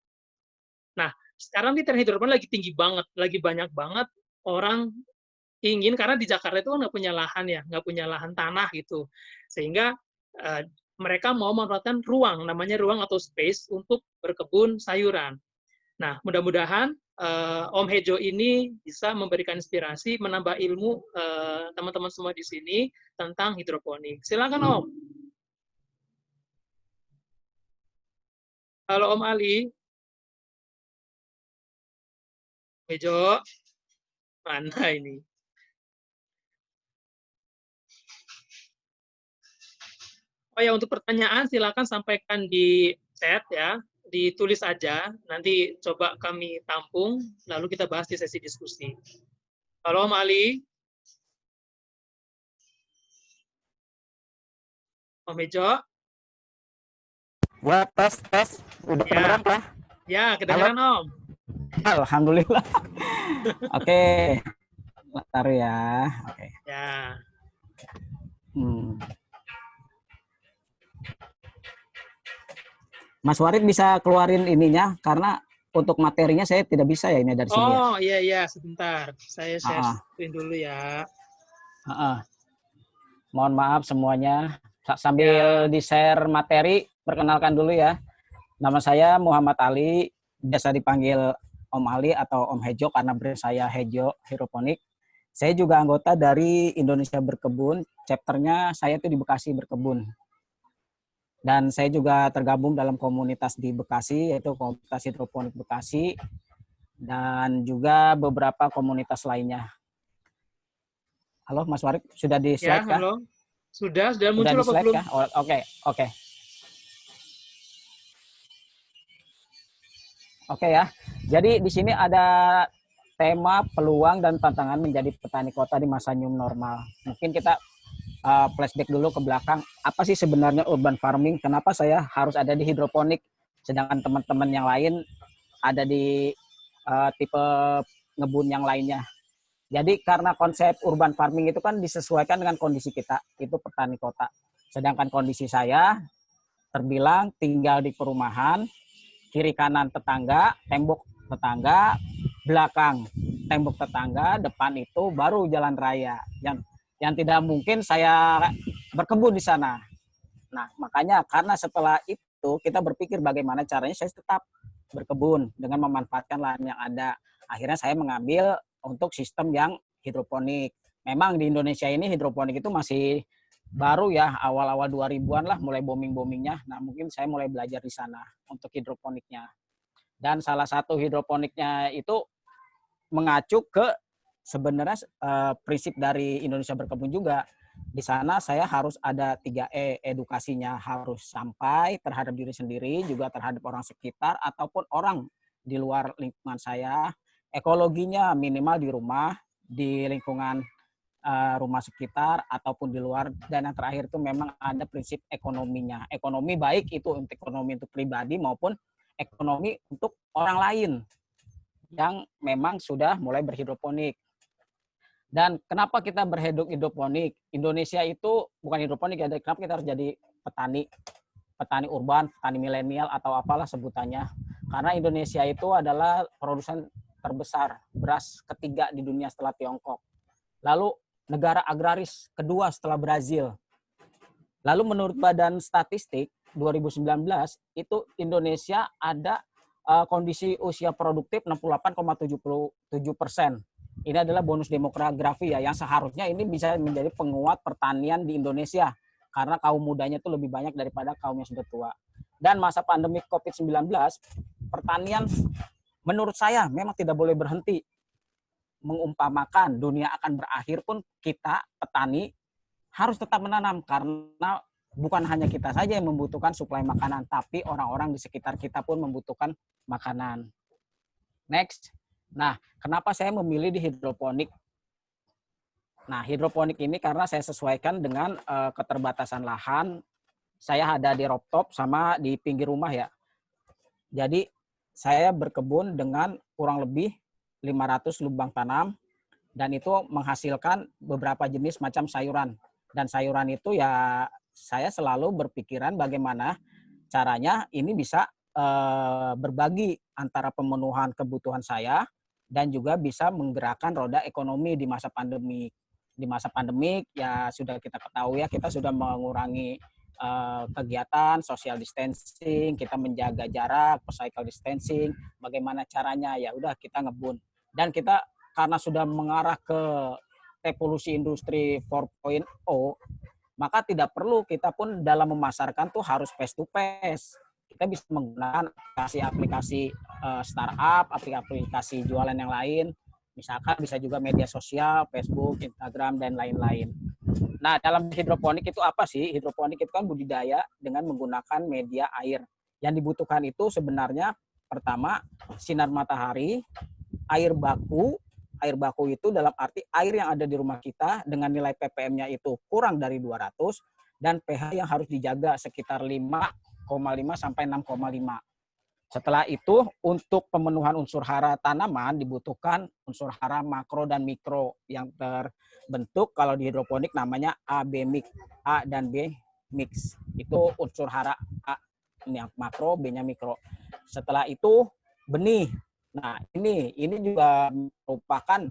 Nah, sekarang di tren hidroponik lagi tinggi banget, lagi banyak banget orang ingin, karena di Jakarta itu kan nggak punya lahan ya, nggak punya lahan tanah gitu, sehingga mereka mau memanfaatkan ruang, namanya ruang atau space untuk berkebun sayuran. Nah, mudah-mudahan Om Hejo ini bisa memberikan inspirasi, menambah ilmu teman-teman semua di sini tentang hidroponik. Silakan Om. Halo Om Ali. Hejo, mana ini? Oh ya, untuk pertanyaan silakan sampaikan di chat ya, ditulis aja, nanti coba kami tampung, lalu kita bahas di sesi diskusi. Halo Om Ali. Om Hejo. Wah, tes. Udah ya. kedengeran, Pak? Ya, kedengeran Om. Alhamdulillah. Oke. Taruh ya. Oke. Ya. Mas Warid bisa keluarin ininya, karena untuk materinya saya tidak bisa ya ini dari sini ya. Oh iya, sebentar. Saya share screen dulu ya. Mohon maaf semuanya. Sambil di-share materi, perkenalkan dulu ya. Nama saya Muhammad Ali, biasa dipanggil Om Ali atau Om Hejo karena brand saya Hejo Hidroponik. Saya juga anggota dari Indonesia Berkebun, chapternya saya itu di Bekasi Berkebun. Dan saya juga tergabung dalam komunitas di Bekasi, yaitu komunitas hidroponik Bekasi. dan juga beberapa komunitas lainnya. Halo Mas Warik, sudah di Ya, slide kah? halo. Sudah Sudah muncul di apa slide belum? kah? Oh, oke, oke. Oke ya. Jadi di sini ada tema peluang dan tantangan menjadi petani kota di masa new normal. Mungkin kita flashback dulu ke belakang. Apa sih sebenarnya urban farming? Kenapa saya harus ada di hidroponik, sedangkan teman-teman yang lain ada di tipe ngebun yang lainnya. Jadi karena konsep urban farming itu kan disesuaikan dengan kondisi kita, itu petani kota. Sedangkan kondisi saya terbilang tinggal di perumahan, kiri kanan tetangga, tembok tetangga, belakang tembok tetangga, depan itu baru jalan raya. Yang tidak mungkin saya berkebun di sana. Nah, makanya karena setelah itu kita berpikir bagaimana caranya saya tetap berkebun dengan memanfaatkan lahan yang ada. Akhirnya saya mengambil untuk sistem yang hidroponik. Memang di Indonesia ini hidroponik itu masih baru ya, awal-awal 2000-an lah mulai booming-boomingnya. Nah, mungkin saya mulai belajar di sana untuk hidroponiknya. Dan salah satu hidroponiknya itu mengacu ke sebenarnya prinsip dari Indonesia Berkebun juga. Di sana saya harus ada 3E, edukasinya harus sampai terhadap diri sendiri, juga terhadap orang sekitar, ataupun orang di luar lingkungan saya. Ekologinya minimal di rumah, di lingkungan rumah sekitar, ataupun di luar. Dan yang terakhir itu memang ada prinsip ekonominya. Ekonomi baik itu untuk ekonomi untuk pribadi maupun ekonomi untuk orang lain yang memang sudah mulai berhidroponik. Dan kenapa kita berhidroponik? Indonesia itu bukan hidroponik ya, kenapa kita harus jadi petani urban, petani milenial atau apalah sebutannya. Karena Indonesia itu adalah produsen terbesar beras ketiga di dunia setelah Tiongkok. Lalu negara agraris kedua setelah Brazil. Lalu menurut Badan Statistik 2019 itu Indonesia ada kondisi usia produktif 68,77%. Ini adalah bonus demografi ya, yang seharusnya ini bisa menjadi penguat pertanian di Indonesia karena kaum mudanya itu lebih banyak daripada kaum yang sudah tua. Dan masa pandemi COVID-19, pertanian menurut saya memang tidak boleh berhenti. Mengumpamakan dunia akan berakhir pun kita petani harus tetap menanam karena bukan hanya kita saja yang membutuhkan suplai makanan, tapi orang-orang di sekitar kita pun membutuhkan makanan. Next. Nah, kenapa saya memilih di hidroponik? Nah, hidroponik ini karena saya sesuaikan dengan keterbatasan lahan. Saya ada di rooftop sama di pinggir rumah ya. Jadi, saya berkebun dengan kurang lebih 500 lubang tanam dan itu menghasilkan beberapa jenis macam sayuran. Dan sayuran itu ya saya selalu berpikiran bagaimana caranya ini bisa berbagi antara pemenuhan kebutuhan saya dan juga bisa menggerakkan roda ekonomi di masa pandemi. Di masa pandemik ya sudah kita ketahui ya, kita sudah mengurangi kegiatan social distancing, kita menjaga jarak, physical distancing, bagaimana caranya ya udah kita ngebun. Dan kita karena sudah mengarah ke revolusi industri 4.0, maka tidak perlu kita pun dalam memasarkan tuh harus face to face. Kita bisa menggunakan aplikasi-aplikasi startup, aplikasi jualan yang lain. Misalkan bisa juga media sosial, Facebook, Instagram, dan lain-lain. Nah, dalam hidroponik itu apa sih? Hidroponik itu kan budidaya dengan menggunakan media air. Yang dibutuhkan itu sebenarnya pertama sinar matahari, air baku. Air baku itu dalam arti air yang ada di rumah kita dengan nilai ppm-nya itu kurang dari 200 dan pH yang harus dijaga sekitar 5,5 sampai 6,5. Setelah itu untuk pemenuhan unsur hara tanaman dibutuhkan unsur hara makro dan mikro yang terbentuk kalau di hidroponik namanya AB mix, A dan B mix. Itu unsur hara A yang makro, B-nya mikro. Setelah itu benih. Nah, ini juga merupakan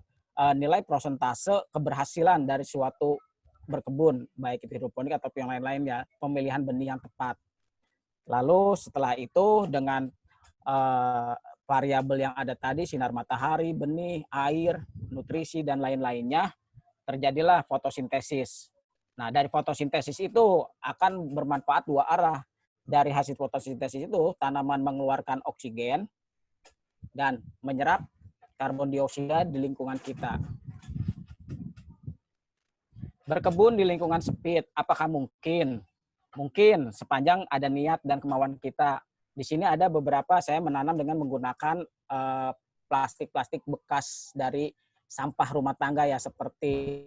nilai prosentase keberhasilan dari suatu berkebun, baik itu hidroponik atau yang lain-lain ya, pemilihan benih yang tepat. Lalu setelah itu dengan variabel yang ada tadi, sinar matahari, benih, air, nutrisi, dan lain-lainnya, terjadilah fotosintesis. Nah, dari fotosintesis itu akan bermanfaat dua arah. Dari hasil fotosintesis itu, tanaman mengeluarkan oksigen dan menyerap karbon dioksida di lingkungan kita. Berkebun di lingkungan sempit, apakah mungkin? Mungkin, sepanjang ada niat dan kemauan kita. Di sini ada beberapa saya menanam dengan menggunakan plastik-plastik bekas dari sampah rumah tangga ya, seperti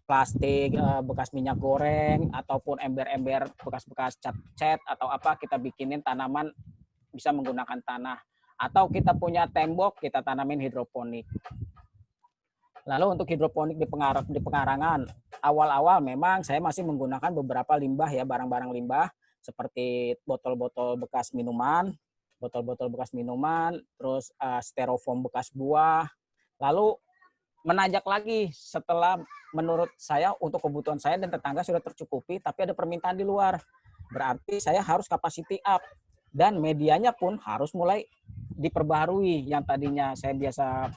plastik bekas minyak goreng, ataupun ember-ember bekas-bekas cat atau apa, kita bikinin tanaman bisa menggunakan tanah. Atau kita punya tembok, kita tanamin hidroponik. Lalu untuk hidroponik di pekarangan, awal-awal memang saya masih menggunakan beberapa limbah ya, barang-barang limbah seperti botol-botol bekas minuman, terus styrofoam bekas buah. Lalu menanjak lagi setelah menurut saya untuk kebutuhan saya dan tetangga sudah tercukupi, tapi ada permintaan di luar. Berarti saya harus capacity up dan medianya pun harus mulai diperbaharui. Yang tadinya saya biasa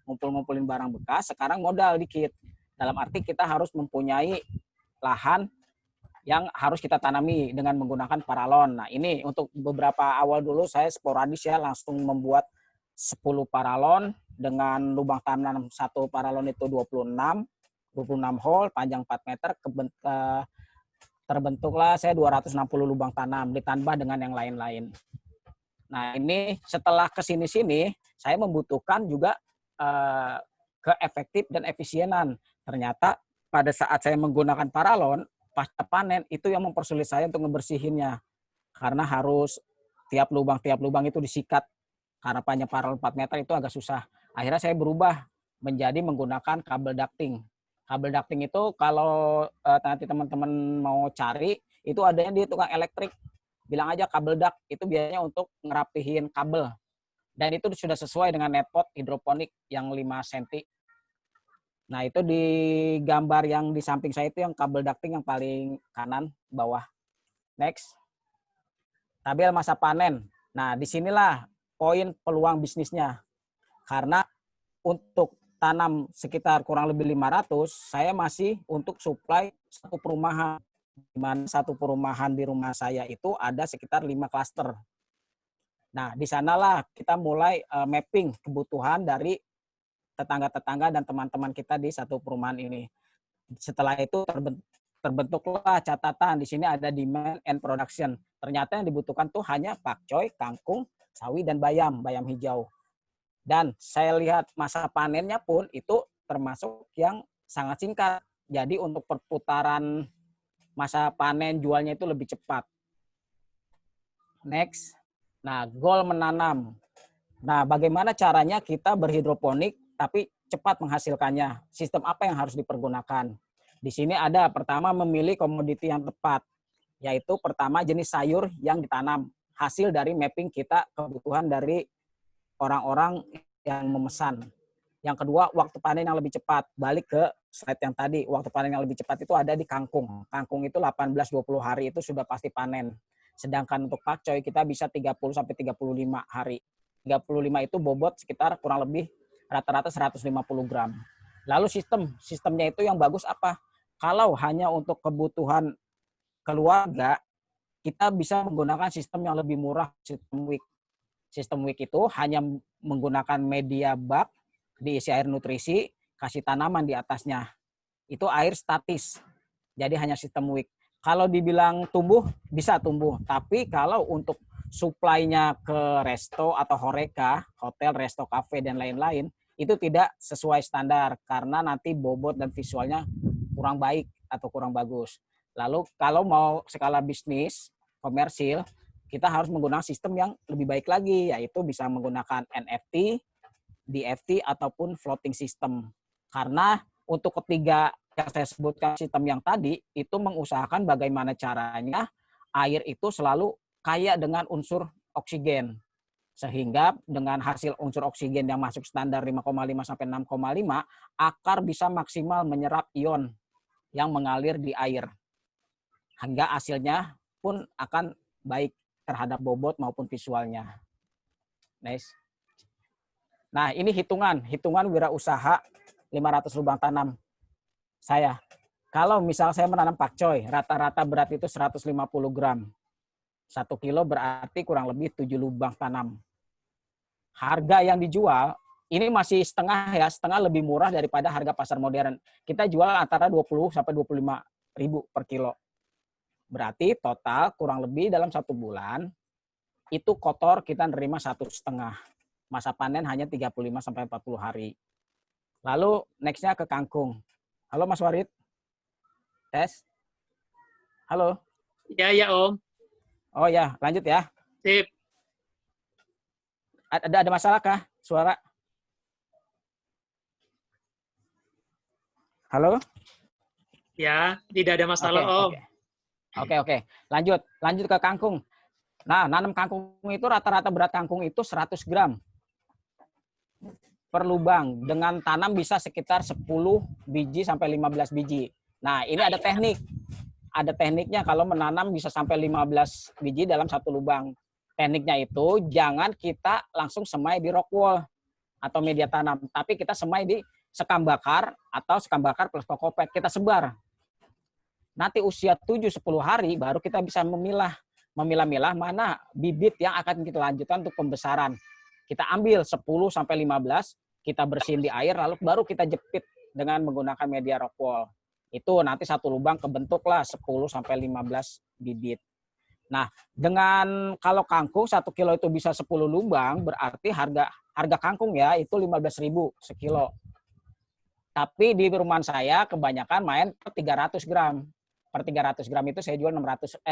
ngumpulin barang bekas, sekarang modal dikit. Dalam arti kita harus mempunyai lahan yang harus kita tanami dengan menggunakan paralon. Nah, ini untuk beberapa awal dulu saya sporadis ya, langsung membuat 10 paralon dengan lubang tanam satu paralon itu 26 hole, panjang 4 meter, terbentuklah saya 260 lubang tanam ditambah dengan yang lain-lain. Nah, ini setelah kesini-sini saya membutuhkan juga keefektif dan efisienan. Ternyata pada saat saya menggunakan paralon, pasca panen itu yang mempersulit saya untuk ngebersihinnya. Karena harus tiap lubang itu disikat. Karena panjang paralon 4 meter itu agak susah. Akhirnya saya berubah menjadi menggunakan kabel ducting. Kabel ducting itu kalau nanti teman-teman mau cari, itu adanya di tukang elektrik. Bilang aja kabel duct, itu biasanya untuk ngerapihin kabel. Dan itu sudah sesuai dengan netpot hidroponik yang 5 cm. Nah, itu di gambar yang di samping saya itu yang kabel ducting yang paling kanan bawah. Next. Tabel masa panen. Nah, disinilah poin peluang bisnisnya. Karena untuk tanam sekitar kurang lebih 500, saya masih untuk supply satu perumahan. Di mana satu perumahan di rumah saya itu ada sekitar 5 klaster. Nah, di sanalah kita mulai mapping kebutuhan dari tetangga-tetangga dan teman-teman kita di satu perumahan ini. Setelah itu terbentuklah catatan. Di sini ada demand and production. Ternyata yang dibutuhkan tuh hanya pakcoy, kangkung, sawi, dan bayam hijau. Dan saya lihat masa panennya pun itu termasuk yang sangat singkat. Jadi untuk perputaran masa panen jualnya itu lebih cepat. Next. Nah, goal menanam. Nah, bagaimana caranya kita berhidroponik tapi cepat menghasilkannya? Sistem apa yang harus dipergunakan? Di sini ada pertama memilih komoditi yang tepat, yaitu pertama jenis sayur yang ditanam. Hasil dari mapping kita kebutuhan dari orang-orang yang memesan. Yang kedua, waktu panen yang lebih cepat. Balik ke slide yang tadi, waktu panen yang lebih cepat itu ada di kangkung. Kangkung itu 18-20 hari itu sudah pasti panen. Sedangkan untuk pakcoy kita bisa 30-35 hari. 35 itu bobot sekitar kurang lebih rata-rata 150 gram. Lalu sistemnya itu yang bagus apa? Kalau hanya untuk kebutuhan keluarga, kita bisa menggunakan sistem yang lebih murah, sistem WIC. Sistem WIC itu hanya menggunakan media bak, diisi air nutrisi, kasih tanaman di atasnya. Itu air statis. Jadi hanya sistem WIC. Kalau dibilang tumbuh, bisa tumbuh. Tapi kalau untuk supply-nya ke resto atau horeca, hotel, resto, kafe, dan lain-lain, itu tidak sesuai standar. Karena nanti bobot dan visualnya kurang baik atau kurang bagus. Lalu kalau mau skala bisnis, komersil, kita harus menggunakan sistem yang lebih baik lagi, yaitu bisa menggunakan NFT, DFT, ataupun floating system. Karena untuk ketiga yang saya sebutkan sistem yang tadi, itu mengusahakan bagaimana caranya air itu selalu kaya dengan unsur oksigen. Sehingga dengan hasil unsur oksigen yang masuk standar 5,5 sampai 6,5, akar bisa maksimal menyerap ion yang mengalir di air. Hingga hasilnya pun akan baik terhadap bobot maupun visualnya. Nice. Nah, ini hitungan wirausaha 500 lubang tanam saya. Kalau misal saya menanam pakcoy, rata-rata berat itu 150 gram. 1 kilo berarti kurang lebih 7 lubang tanam. harga yang dijual ini masih setengah ya, setengah lebih murah daripada harga pasar modern. Kita jual antara 20 sampai 25 ribu per kilo. Berarti total kurang lebih dalam 1 bulan itu kotor kita nerima 1,5. Masa panen hanya 35 sampai 40 hari. Lalu nextnya ke kangkung. Halo Mas Warid. Tes. Halo. Ya, ya Om. Oh ya, lanjut ya. Sip. Ada masalah kah suara? Halo? Ya, tidak ada masalah Om. Oke. Lanjut ke kangkung. Nah, nanam kangkung itu rata-rata berat kangkung itu 100 gram per lubang. Dengan tanam bisa sekitar 10 biji sampai 15 biji. Nah, ini ada teknik. Ada tekniknya kalau menanam bisa sampai 15 biji dalam 1 lubang. Tekniknya itu jangan kita langsung semai di rock wall atau media tanam, tapi kita semai di sekam bakar atau sekam bakar plus kokopet. Kita sebar. Nanti usia 7-10 hari baru kita bisa memilah-milah mana bibit yang akan kita lanjutkan untuk pembesaran. Kita ambil 10 sampai 15, kita bersihin di air, lalu baru kita jepit dengan menggunakan media rock wall. Itu nanti 1 lubang kebentuklah 10 sampai 15 bibit. Nah, dengan kalau kangkung 1 kilo itu bisa 10 lubang, berarti harga kangkung ya itu 15.000 sekilo. Tapi di perumahan saya kebanyakan main per 300 gram. Per 300 gram itu saya jual 66.000.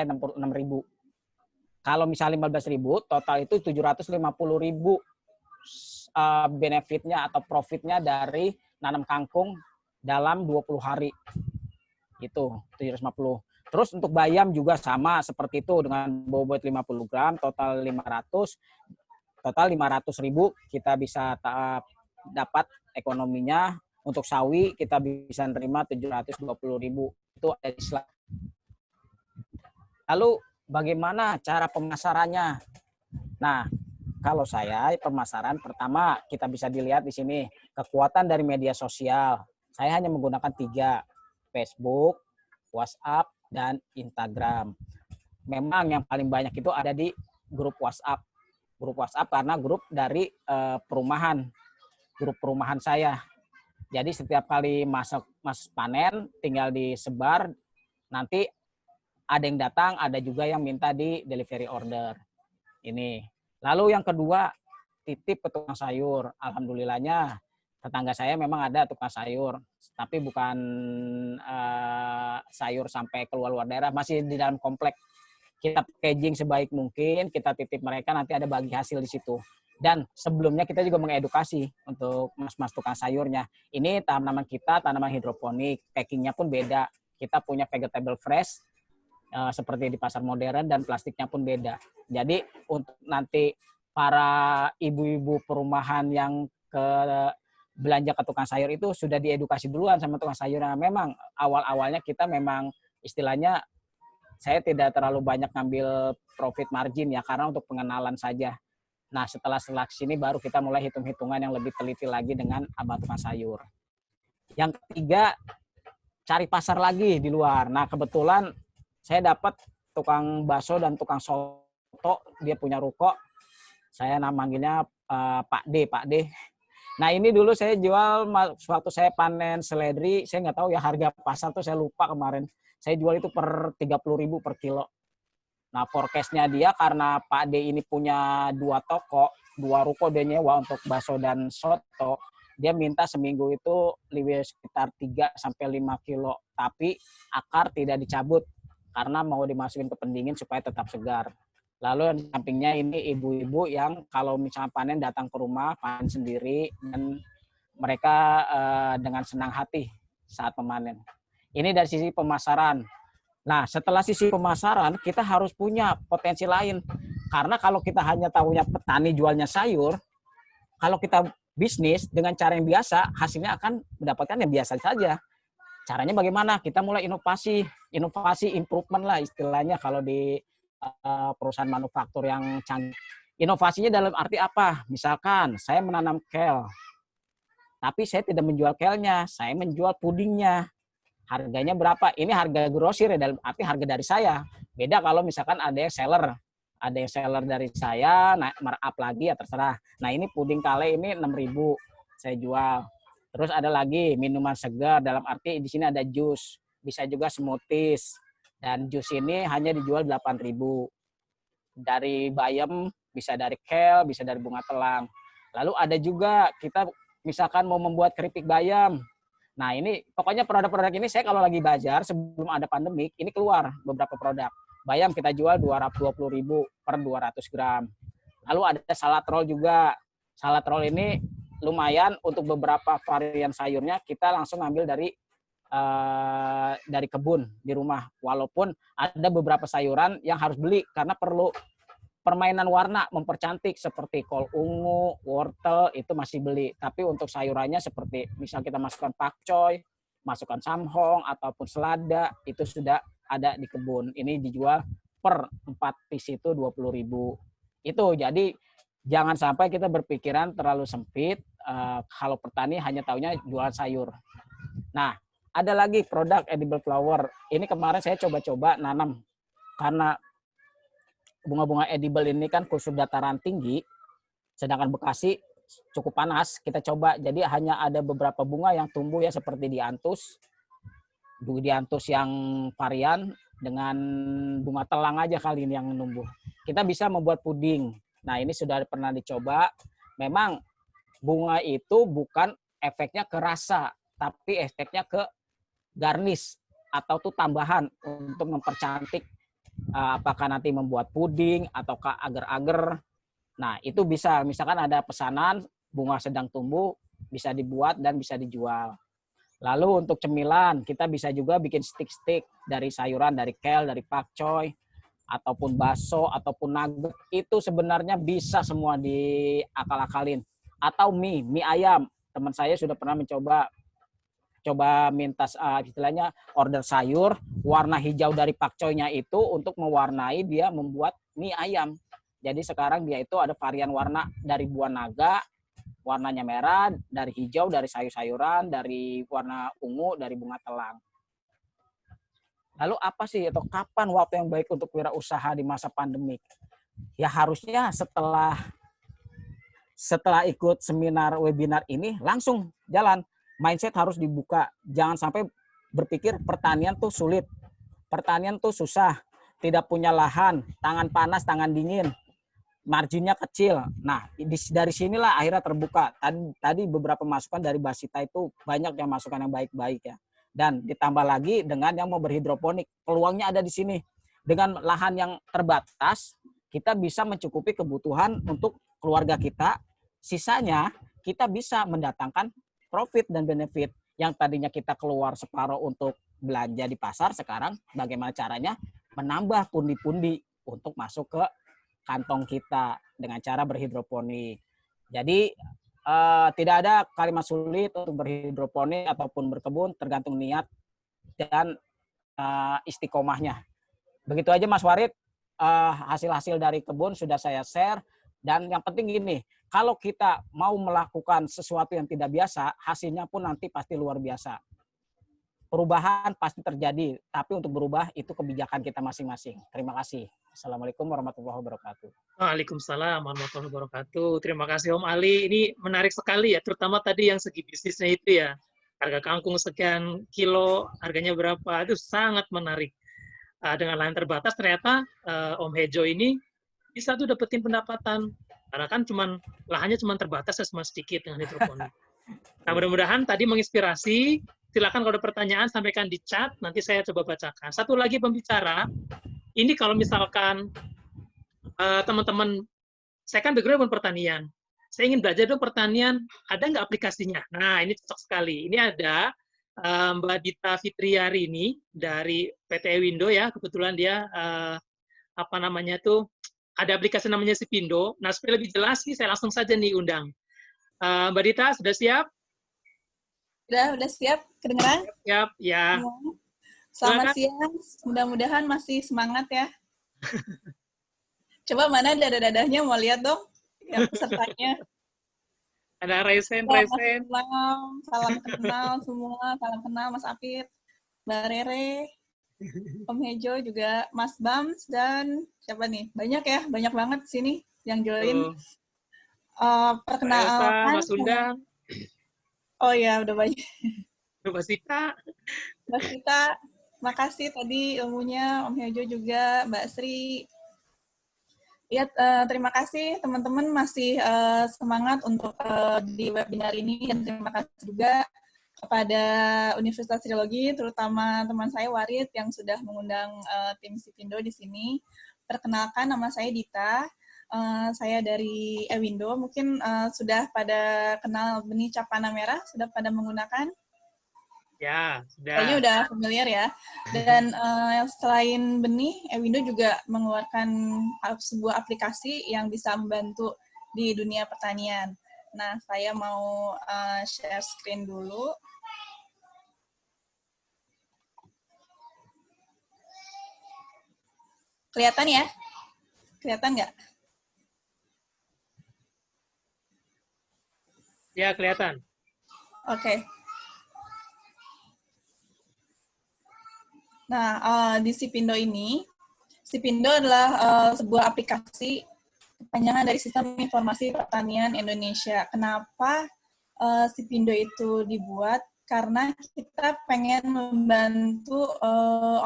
Kalau misalnya 15.000, total itu 750.000 benefitnya atau profitnya dari nanam kangkung dalam 20 hari. Itu 750. Terus untuk bayam juga sama seperti itu dengan bobot 50 gram, total 500.000 kita bisa dapat ekonominya. Untuk sawi kita bisa nerima 720.000. Itu ada di slide. Lalu bagaimana cara pemasarannya? Nah, kalau saya pemasaran pertama kita bisa dilihat di sini kekuatan dari media sosial. Saya hanya menggunakan 3, Facebook, WhatsApp, dan Instagram. Memang yang paling banyak itu ada di grup WhatsApp. Grup WhatsApp karena grup dari perumahan. Grup perumahan saya. Jadi setiap kali masuk panen tinggal disebar, nanti ada yang datang, ada juga yang minta di delivery order. Ini. Lalu yang kedua, titip ke tukang sayur. Alhamdulillahnya tetangga saya memang ada tukang sayur, tapi bukan sayur sampai keluar luar daerah, masih di dalam komplek. Kita packaging sebaik mungkin, kita titip mereka, nanti ada bagi hasil di situ. Dan sebelumnya kita juga mengedukasi untuk mas-mas tukang sayurnya. Ini tanaman kita, tanaman hidroponik, packingnya pun beda. Kita punya vegetable fresh, seperti di pasar modern, dan plastiknya pun beda. Jadi untuk nanti para ibu-ibu perumahan yang belanja ke tukang sayur itu sudah diedukasi duluan sama tukang sayurnya. Memang awal-awalnya kita memang istilahnya saya tidak terlalu banyak ngambil profit margin ya, karena untuk pengenalan saja. Nah, setelah sini baru kita mulai hitung-hitungan yang lebih teliti lagi dengan abang tukang sayur. Yang ketiga, cari pasar lagi di luar. Nah, kebetulan saya dapat tukang bakso dan tukang soto, dia punya ruko. Saya manggilnya Pak D. Nah, ini dulu saya jual waktu saya panen seledri, saya nggak tahu ya harga pasar tuh saya lupa kemarin. Saya jual itu per 30.000 per kilo. Nah, forecast-nya dia karena Pak D ini punya 2 toko, 2 ruko dia nyewa untuk bakso dan soto. Dia minta seminggu itu sekitar 3-5 kilo. Tapi akar tidak dicabut karena mau dimasukin ke pendingin supaya tetap segar. Lalu yang sampingnya ini ibu-ibu yang kalau misalnya panen datang ke rumah, panen sendiri, dan mereka dengan senang hati saat memanen. Ini dari sisi pemasaran. Nah, setelah sisi pemasaran, kita harus punya potensi lain. Karena kalau kita hanya tahunya petani jualnya sayur, kalau kita bisnis dengan cara yang biasa, hasilnya akan mendapatkan yang biasa saja. Caranya bagaimana? Kita mulai inovasi improvement lah istilahnya kalau di perusahaan manufaktur yang canggih. Inovasinya dalam arti apa? Misalkan saya menanam kel, tapi saya tidak menjual kelnya, saya menjual pudingnya. Harganya berapa? Ini harga grosir ya, dalam arti harga dari saya. Beda kalau misalkan ada yang seller, ada yang seller dari saya, naik markup lagi ya terserah. Nah ini puding kale ini 6.000 saya jual. Terus ada lagi minuman segar, dalam arti di sini ada jus, bisa juga smoothies. Dan jus ini hanya dijual 8.000. Dari bayam, bisa dari kale, bisa dari bunga telang. Lalu ada juga kita misalkan mau membuat keripik bayam. Nah ini pokoknya produk-produk ini saya kalau lagi bazar sebelum ada pandemik, ini keluar beberapa produk. Bayam kita jual 220.000 per 200 gram. Lalu ada salad roll juga. Salad roll ini lumayan untuk beberapa varian sayurnya kita langsung ambil dari kebun di rumah. Walaupun ada beberapa sayuran yang harus beli karena perlu permainan warna mempercantik seperti kol ungu, wortel itu masih beli. Tapi untuk sayurannya seperti misal kita masukkan pakcoy, masukkan samhong ataupun selada itu sudah ada di kebun. Ini dijual per 4 piece itu 20.000. Itu jadi jangan sampai kita berpikiran terlalu sempit. Kalau petani hanya taunya jual sayur. Nah, ada lagi produk edible flower. Ini kemarin saya coba-coba nanam karena bunga-bunga edible ini kan khusus dataran tinggi, sedangkan Bekasi cukup panas. Kita coba, jadi hanya ada beberapa bunga yang tumbuh ya seperti dianthus yang varian dengan bunga telang aja kali ini yang tumbuh. Kita bisa membuat puding. Nah ini sudah pernah dicoba. Memang bunga itu bukan efeknya ke rasa, tapi efeknya ke garnish atau tuh tambahan untuk mempercantik. Apakah nanti membuat puding ataukah agar-agar. Nah itu bisa, misalkan ada pesanan bunga sedang tumbuh, bisa dibuat dan bisa dijual. Lalu untuk cemilan kita bisa juga bikin stick-stick dari sayuran, dari kale, dari pakcoy, ataupun bakso, ataupun nugget. Itu sebenarnya bisa semua diakal-akalin. Atau mie ayam. Teman saya sudah pernah coba minta istilahnya order sayur, warna hijau dari pakcoynya itu untuk mewarnai dia membuat mie ayam. Jadi sekarang dia itu ada varian warna dari buah naga, warnanya merah, dari hijau, dari sayur-sayuran, dari warna ungu, dari bunga telang. Lalu apa sih atau kapan waktu yang baik untuk wirausaha di masa pandemik? Ya harusnya setelah ikut seminar webinar ini langsung jalan. Mindset harus dibuka. Jangan sampai berpikir pertanian tuh sulit. Pertanian tuh susah. Tidak punya lahan, tangan panas, tangan dingin. Marginnya kecil. Nah, dari sinilah akhirnya terbuka. Tadi beberapa masukan dari Basita itu banyak yang masukan yang baik-baik ya. Dan ditambah lagi dengan yang mau berhidroponik. Peluangnya ada di sini. Dengan lahan yang terbatas, kita bisa mencukupi kebutuhan untuk keluarga kita. Sisanya kita bisa mendatangkan profit dan benefit. Yang tadinya kita keluar separuh untuk belanja di pasar, sekarang bagaimana caranya menambah pundi-pundi untuk masuk ke kantong kita dengan cara berhidroponik. Jadi tidak ada kalimat sulit untuk berhidroponik ataupun berkebun, tergantung niat dan istiqomahnya. Begitu aja Mas Warid, hasil-hasil dari kebun sudah saya share. Dan yang penting gini, kalau kita mau melakukan sesuatu yang tidak biasa, hasilnya pun nanti pasti luar biasa. Perubahan pasti terjadi, tapi untuk berubah itu kebijakan kita masing-masing. Terima kasih. Assalamualaikum warahmatullahi wabarakatuh. Waalaikumsalam warahmatullahi wabarakatuh. Terima kasih Om Ali. Ini menarik sekali ya, terutama tadi yang segi bisnisnya itu ya. Harga kangkung sekian kilo, harganya berapa, itu sangat menarik. Dengan lahan terbatas ternyata Om Hejo ini bisa tuh dapetin pendapatan. Karena kan lahannya cuma terbatas ya, cuma sedikit dengan hidroponik. Nah mudah-mudahan tadi menginspirasi. Silakan kalau ada pertanyaan sampaikan di chat, nanti saya coba bacakan. Satu lagi pembicara, ini kalau misalkan teman-teman, saya kan background pertanian, saya ingin belajar dong pertanian, ada nggak aplikasinya? Nah ini cocok sekali. Ini ada Mbak Dita Fitriari ini dari PT Windo ya, kebetulan dia ada aplikasi namanya Sipindo. Nah supaya lebih jelas nih, saya langsung saja nih undang. Mbak Dita sudah siap? Udah siap, kedengeran? Siap, ya. Selamat siang, mudah-mudahan masih semangat ya. Coba mana dadah-dadahnya, mau lihat dong yang pesertanya. Ada Resen. Salam kenal semua, salam kenal Mas Apit, Mbak Rere. Om Hejo juga, Mas Bams, dan siapa nih? Banyak ya, banyak banget sini yang join. Tuh, Mbak Elsa, Perkenalkan, Mas Undang, oh ya udah banyak. Mbak Sita. Mbak Sita, makasih tadi ilmunya, Om Hejo juga, Mbak Sri. Ya, terima kasih teman-teman masih semangat untuk di webinar ini, dan terima kasih juga kepada Universitas Trilogi, terutama teman saya Warid yang sudah mengundang tim Sipindo di sini. Perkenalkan, nama saya Dita, saya dari Ewindo. Mungkin sudah pada kenal benih Capana Merah, sudah pada menggunakan? Ya, Kayaknya sudah. udah familiar ya. Dan selain benih, Ewindo juga mengeluarkan sebuah aplikasi yang bisa membantu di dunia pertanian. Nah, saya mau share screen dulu. Kelihatan ya? Kelihatan nggak? Ya, kelihatan. Oke. Nah, di Sipindo ini, Sipindo adalah sebuah aplikasi kepanjangan dari Sistem Informasi Pertanian Indonesia. Kenapa Sipindo itu dibuat? Karena kita pengen membantu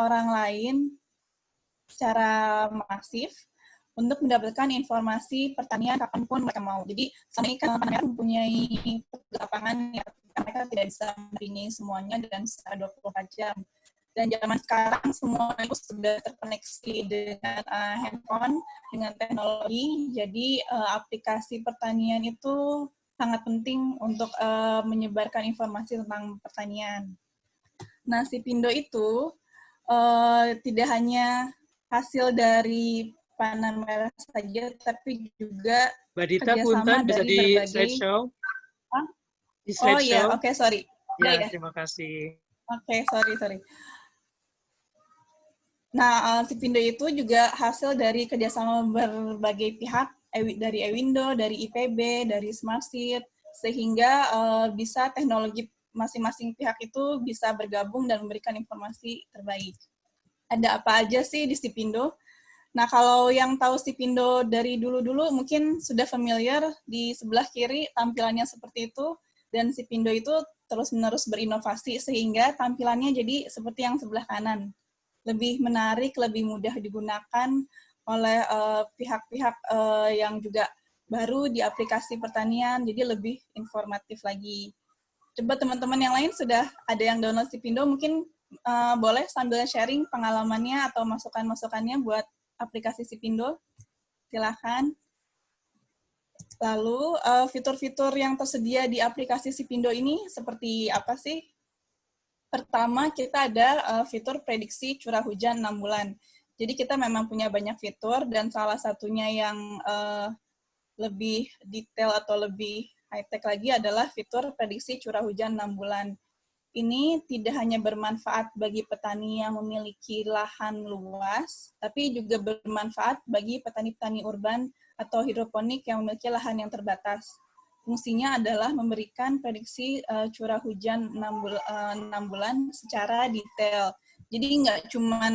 orang lain secara masif untuk mendapatkan informasi pertanian kapanpun mereka mau. Jadi, selama ini kan mereka mempunyai lapangan ya, mereka tidak bisa mendampingi semuanya dan secara 24 jam. Dan zaman sekarang semua itu sudah terkoneksi dengan handphone, dengan teknologi. Jadi aplikasi pertanian itu sangat penting untuk menyebarkan informasi tentang pertanian. Nah, Sipindo itu tidak hanya hasil dari Panama Merah saja, tapi juga Mbak Dita, kerjasama punten bisa dari di berbagai... slideshow? Di Oh iya, slideshow? oke, sorry. Ya, Ya. terima kasih. Oke, sorry. Nah, Sipindo itu juga hasil dari kerjasama berbagai pihak, dari Ewindo, dari IPB, dari Smartseed, sehingga bisa teknologi masing-masing pihak itu bisa bergabung dan memberikan informasi terbaik. Ada apa aja sih di Sipindo? Nah, kalau yang tahu Sipindo dari dulu-dulu mungkin sudah familiar, di sebelah kiri tampilannya seperti itu, dan Sipindo itu terus-menerus berinovasi sehingga tampilannya jadi seperti yang sebelah kanan. Lebih menarik, lebih mudah digunakan oleh pihak-pihak yang juga baru di aplikasi pertanian, jadi lebih informatif lagi. Coba teman-teman yang lain sudah ada yang download Sipindo, mungkin boleh sambil sharing pengalamannya atau masukan-masukannya buat aplikasi Sipindo. Silakan. Lalu, fitur-fitur yang tersedia di aplikasi Sipindo ini seperti apa sih? Pertama, kita ada fitur prediksi curah hujan 6 bulan. Jadi kita memang punya banyak fitur, dan salah satunya yang lebih detail atau lebih high-tech lagi adalah fitur prediksi curah hujan 6 bulan. Ini tidak hanya bermanfaat bagi petani yang memiliki lahan luas, tapi juga bermanfaat bagi petani-petani urban atau hidroponik yang memiliki lahan yang terbatas. Fungsinya adalah memberikan prediksi curah hujan 6 bulan secara detail. Jadi nggak cuman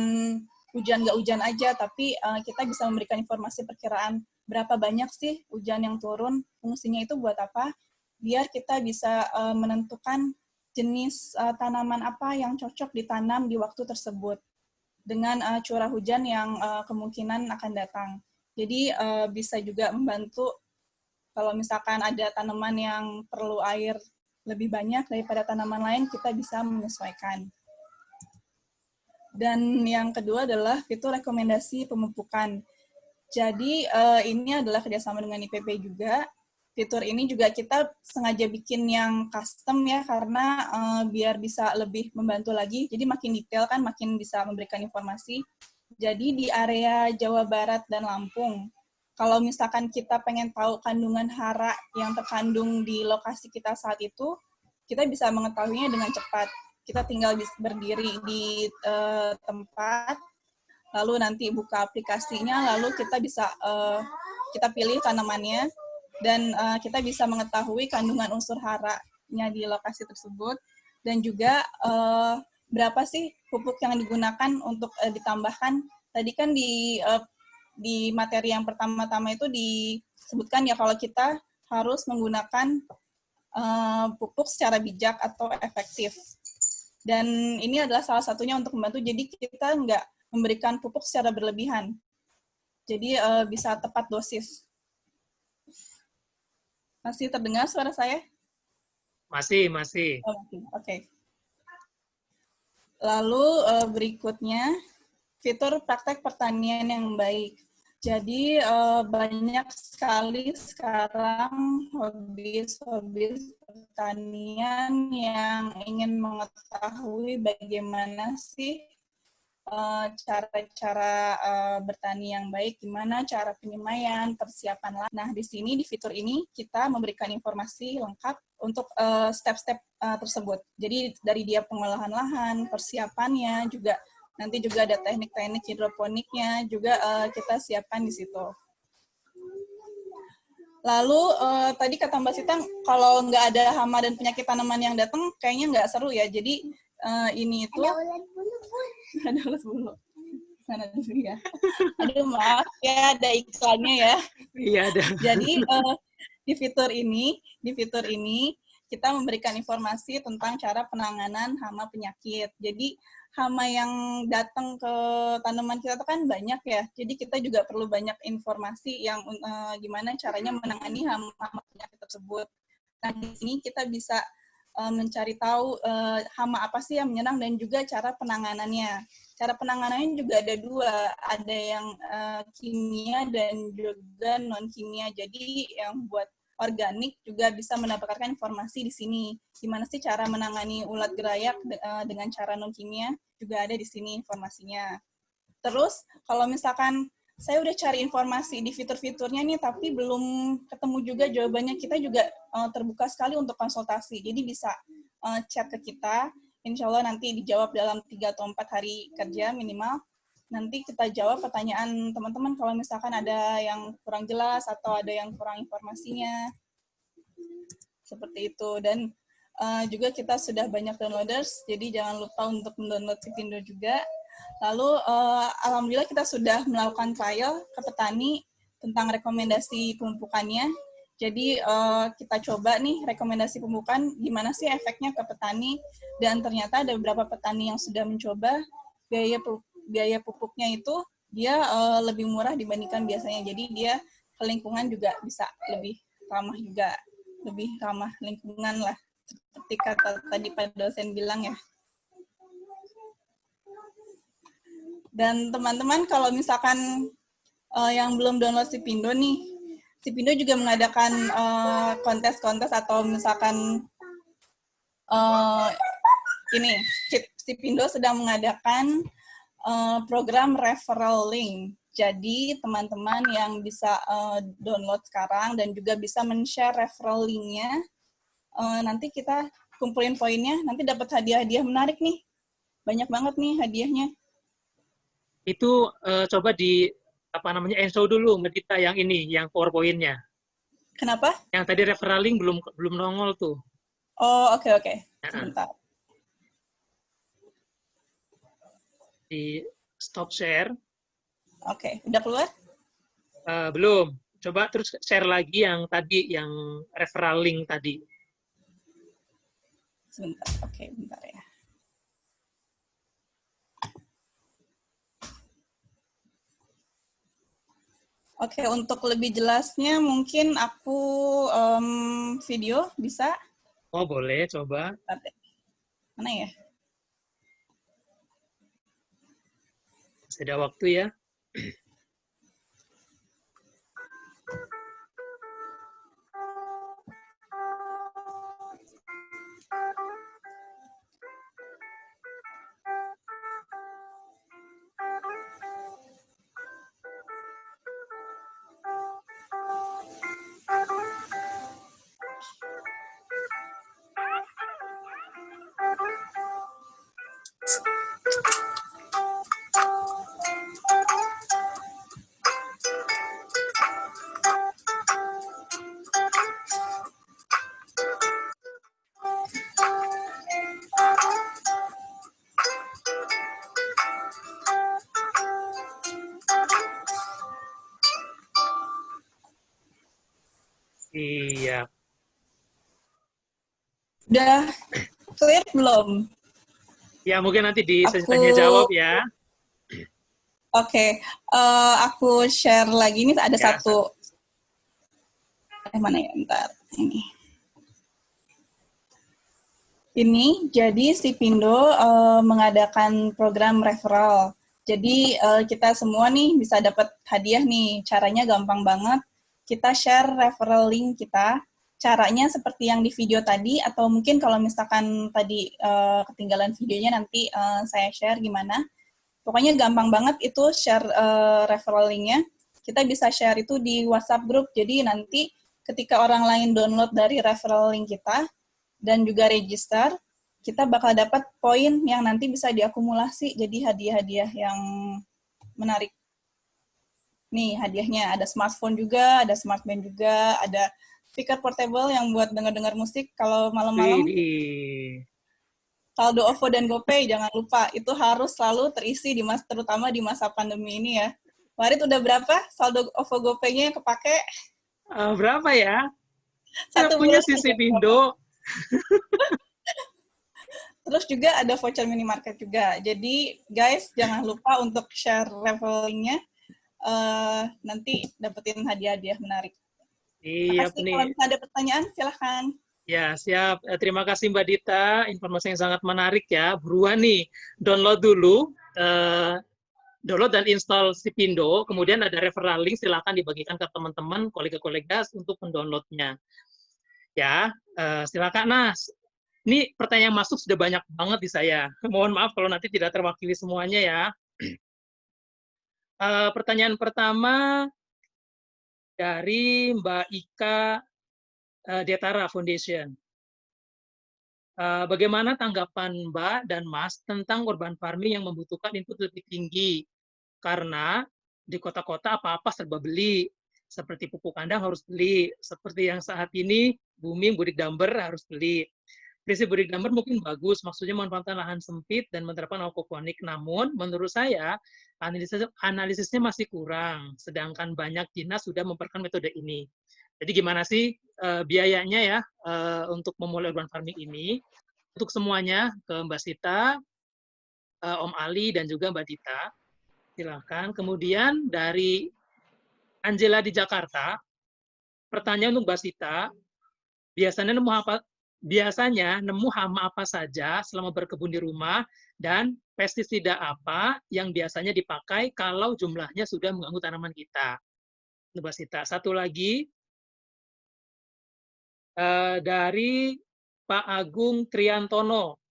nggak hujan aja, tapi kita bisa memberikan informasi perkiraan berapa banyak sih hujan yang turun. Fungsinya itu buat apa? Biar kita bisa menentukan jenis tanaman apa yang cocok ditanam di waktu tersebut dengan curah hujan yang kemungkinan akan datang. Jadi bisa juga membantu kalau misalkan ada tanaman yang perlu air lebih banyak daripada tanaman lain, kita bisa menyesuaikan. Dan yang kedua adalah fitur rekomendasi pemupukan. Jadi ini adalah kerjasama dengan IPB juga. Fitur ini juga kita sengaja bikin yang custom ya, karena biar bisa lebih membantu lagi. Jadi makin detail kan, makin bisa memberikan informasi. Jadi di area Jawa Barat dan Lampung, kalau misalkan kita pengen tahu kandungan hara yang terkandung di lokasi kita saat itu, kita bisa mengetahuinya dengan cepat. Kita tinggal berdiri di tempat, lalu nanti buka aplikasinya, lalu kita bisa kita pilih tanamannya, dan kita bisa mengetahui kandungan unsur haranya di lokasi tersebut, dan juga berapa sih pupuk yang digunakan untuk ditambahkan. Tadi kan di materi yang pertama-tama itu disebutkan ya kalau kita harus menggunakan pupuk secara bijak atau efektif. Dan ini adalah salah satunya untuk membantu, jadi kita nggak memberikan pupuk secara berlebihan. Jadi bisa tepat dosis. Masih terdengar suara saya? Masih, masih. Oh, oke. Lalu berikutnya, fitur praktek pertanian yang baik. Jadi banyak sekali sekarang hobis pertanian yang ingin mengetahui bagaimana sih cara-cara bertani yang baik, gimana cara penyemaian, persiapan lahan. Nah, di sini di fitur ini kita memberikan informasi lengkap untuk step-step tersebut. Jadi dari dia pengolahan lahan, persiapannya, juga nanti juga ada teknik-teknik hidroponiknya, juga kita siapkan di situ. Lalu tadi kata Mbak Sita, kalau nggak ada hama dan penyakit tanaman yang datang, kayaknya nggak seru ya. Jadi ini itu ada ulat bulu. Sana dulu ya. Aduh maaf ya, ada iklannya ya. Iya ada. Jadi di fitur ini kita memberikan informasi tentang cara penanganan hama penyakit. Jadi hama yang datang ke tanaman kita itu kan banyak ya. Jadi kita juga perlu banyak informasi yang gimana caranya menangani hama penyakit tersebut. Nah, di sini kita bisa mencari tahu hama apa sih yang menyerang dan juga cara penanganannya. Cara penanganannya juga ada dua, ada yang kimia dan juga non kimia. Jadi yang buat organik juga bisa mendapatkan informasi di sini. Gimana sih cara menangani ulat gerayak dengan cara non kimia, juga ada di sini informasinya. Terus kalau misalkan saya udah cari informasi di fitur-fiturnya nih, tapi belum ketemu juga jawabannya, kita juga terbuka sekali untuk konsultasi. Jadi bisa chat ke kita, insya Allah nanti dijawab dalam 3 atau 4 hari kerja minimal. Nanti kita jawab pertanyaan teman-teman kalau misalkan ada yang kurang jelas atau ada yang kurang informasinya. Seperti itu. Dan juga kita sudah banyak downloaders, jadi jangan lupa untuk mendownload Sipindo juga. Lalu alhamdulillah kita sudah melakukan trial ke petani tentang rekomendasi pemupukannya. Jadi kita coba nih rekomendasi pemupukan gimana sih efeknya ke petani, dan ternyata ada beberapa petani yang sudah mencoba biaya pupuknya itu dia lebih murah dibandingkan biasanya. Jadi dia ke lingkungan juga bisa lebih ramah juga, lebih ramah lingkungan lah. Seperti kata tadi Pak dosen bilang ya. Dan teman-teman kalau misalkan yang belum download Sipindo nih, Sipindo juga mengadakan kontes-kontes atau misalkan ini, Sipindo sedang mengadakan program referral link. Jadi teman-teman yang bisa download sekarang dan juga bisa men-share referral link-nya, nanti kita kumpulin poinnya, nanti dapat hadiah-hadiah menarik nih. Banyak banget nih hadiahnya. Itu coba di show dulu Mbak Dita yang ini, yang PowerPoint-nya. Kenapa? Yang tadi referral link belum nongol tuh. Oh, oke. Sebentar. Di stop share. Oke, udah keluar? Belum. Coba terus share lagi yang tadi, yang referral link tadi. Sebentar, oke, bentar ya. Oke, untuk lebih jelasnya mungkin aku video bisa? Oh, boleh, coba. Mana ya? Masih ada waktu ya. Siap. Udah clear belum? Ya, mungkin nanti di sesi Aku- tanya jawab ya. Oke, aku share lagi nih ada Ya, satu. Mana ya? Bentar. Ini jadi si Pindo mengadakan program referral. Jadi kita semua nih bisa dapat hadiah nih. Caranya gampang banget. Kita share referral link kita. Caranya seperti yang di video tadi, atau mungkin kalau misalkan tadi ketinggalan videonya nanti saya share gimana. Pokoknya gampang banget itu share referral link-nya. Kita bisa share itu di WhatsApp group. Jadi nanti ketika orang lain download dari referral link kita dan juga register, kita bakal dapat poin yang nanti bisa diakumulasi jadi hadiah-hadiah yang menarik. Nih hadiahnya ada smartphone juga, ada smartband juga, ada speaker portable yang buat dengar-dengar musik kalau malam-malam. Widih. Saldo OVO dan GoPay jangan lupa, itu harus selalu terisi terutama di masa pandemi ini ya. Warid udah berapa saldo OVO GoPay-nya yang kepake? Berapa ya? Saya Satu punya bulan sisi aja. Pindo. Terus juga ada voucher minimarket juga. Jadi guys jangan lupa untuk share referral-nya. Nanti dapetin hadiah-hadiah menarik. Siap Makasih, nih. kalau misalnya ada pertanyaan silahkan. Ya, siap. Terima kasih Mbak Dita. Informasi yang sangat menarik ya. Buruan nih, download dulu. Download dan install si Pindo. Kemudian ada referral link, silakan dibagikan ke teman-teman, kolega-kolega untuk mendownloadnya. Ya, silakan. Nah, ini pertanyaan masuk sudah banyak banget di saya. Mohon maaf kalau nanti tidak terwakili semuanya ya. Pertanyaan pertama dari Mbak Ika Detara Foundation. Bagaimana tanggapan Mbak dan Mas tentang urban farming yang membutuhkan input lebih tinggi? Karena di kota-kota apa-apa serba beli. Seperti pupuk kandang harus beli. Seperti yang saat ini booming budik damber harus beli. Prinsip budik damber mungkin bagus, maksudnya memanfaatkan lahan sempit dan menerapkan aquaponik. Namun, menurut saya, analisisnya masih kurang, sedangkan banyak dinas sudah memperkenalkan metode ini. Jadi gimana sih biayanya ya untuk memulai urban farming ini? Untuk semuanya, ke Mbak Sita, Om Ali, dan juga Mbak Dita. Silakan. Kemudian dari Angela di Jakarta, pertanyaan untuk Mbak Sita, biasanya nemu hama apa saja selama berkebun di rumah, dan pestisida apa yang biasanya dipakai kalau jumlahnya sudah mengganggu tanaman kita. Mbak Sita. Satu lagi dari Pak Agung Triantono.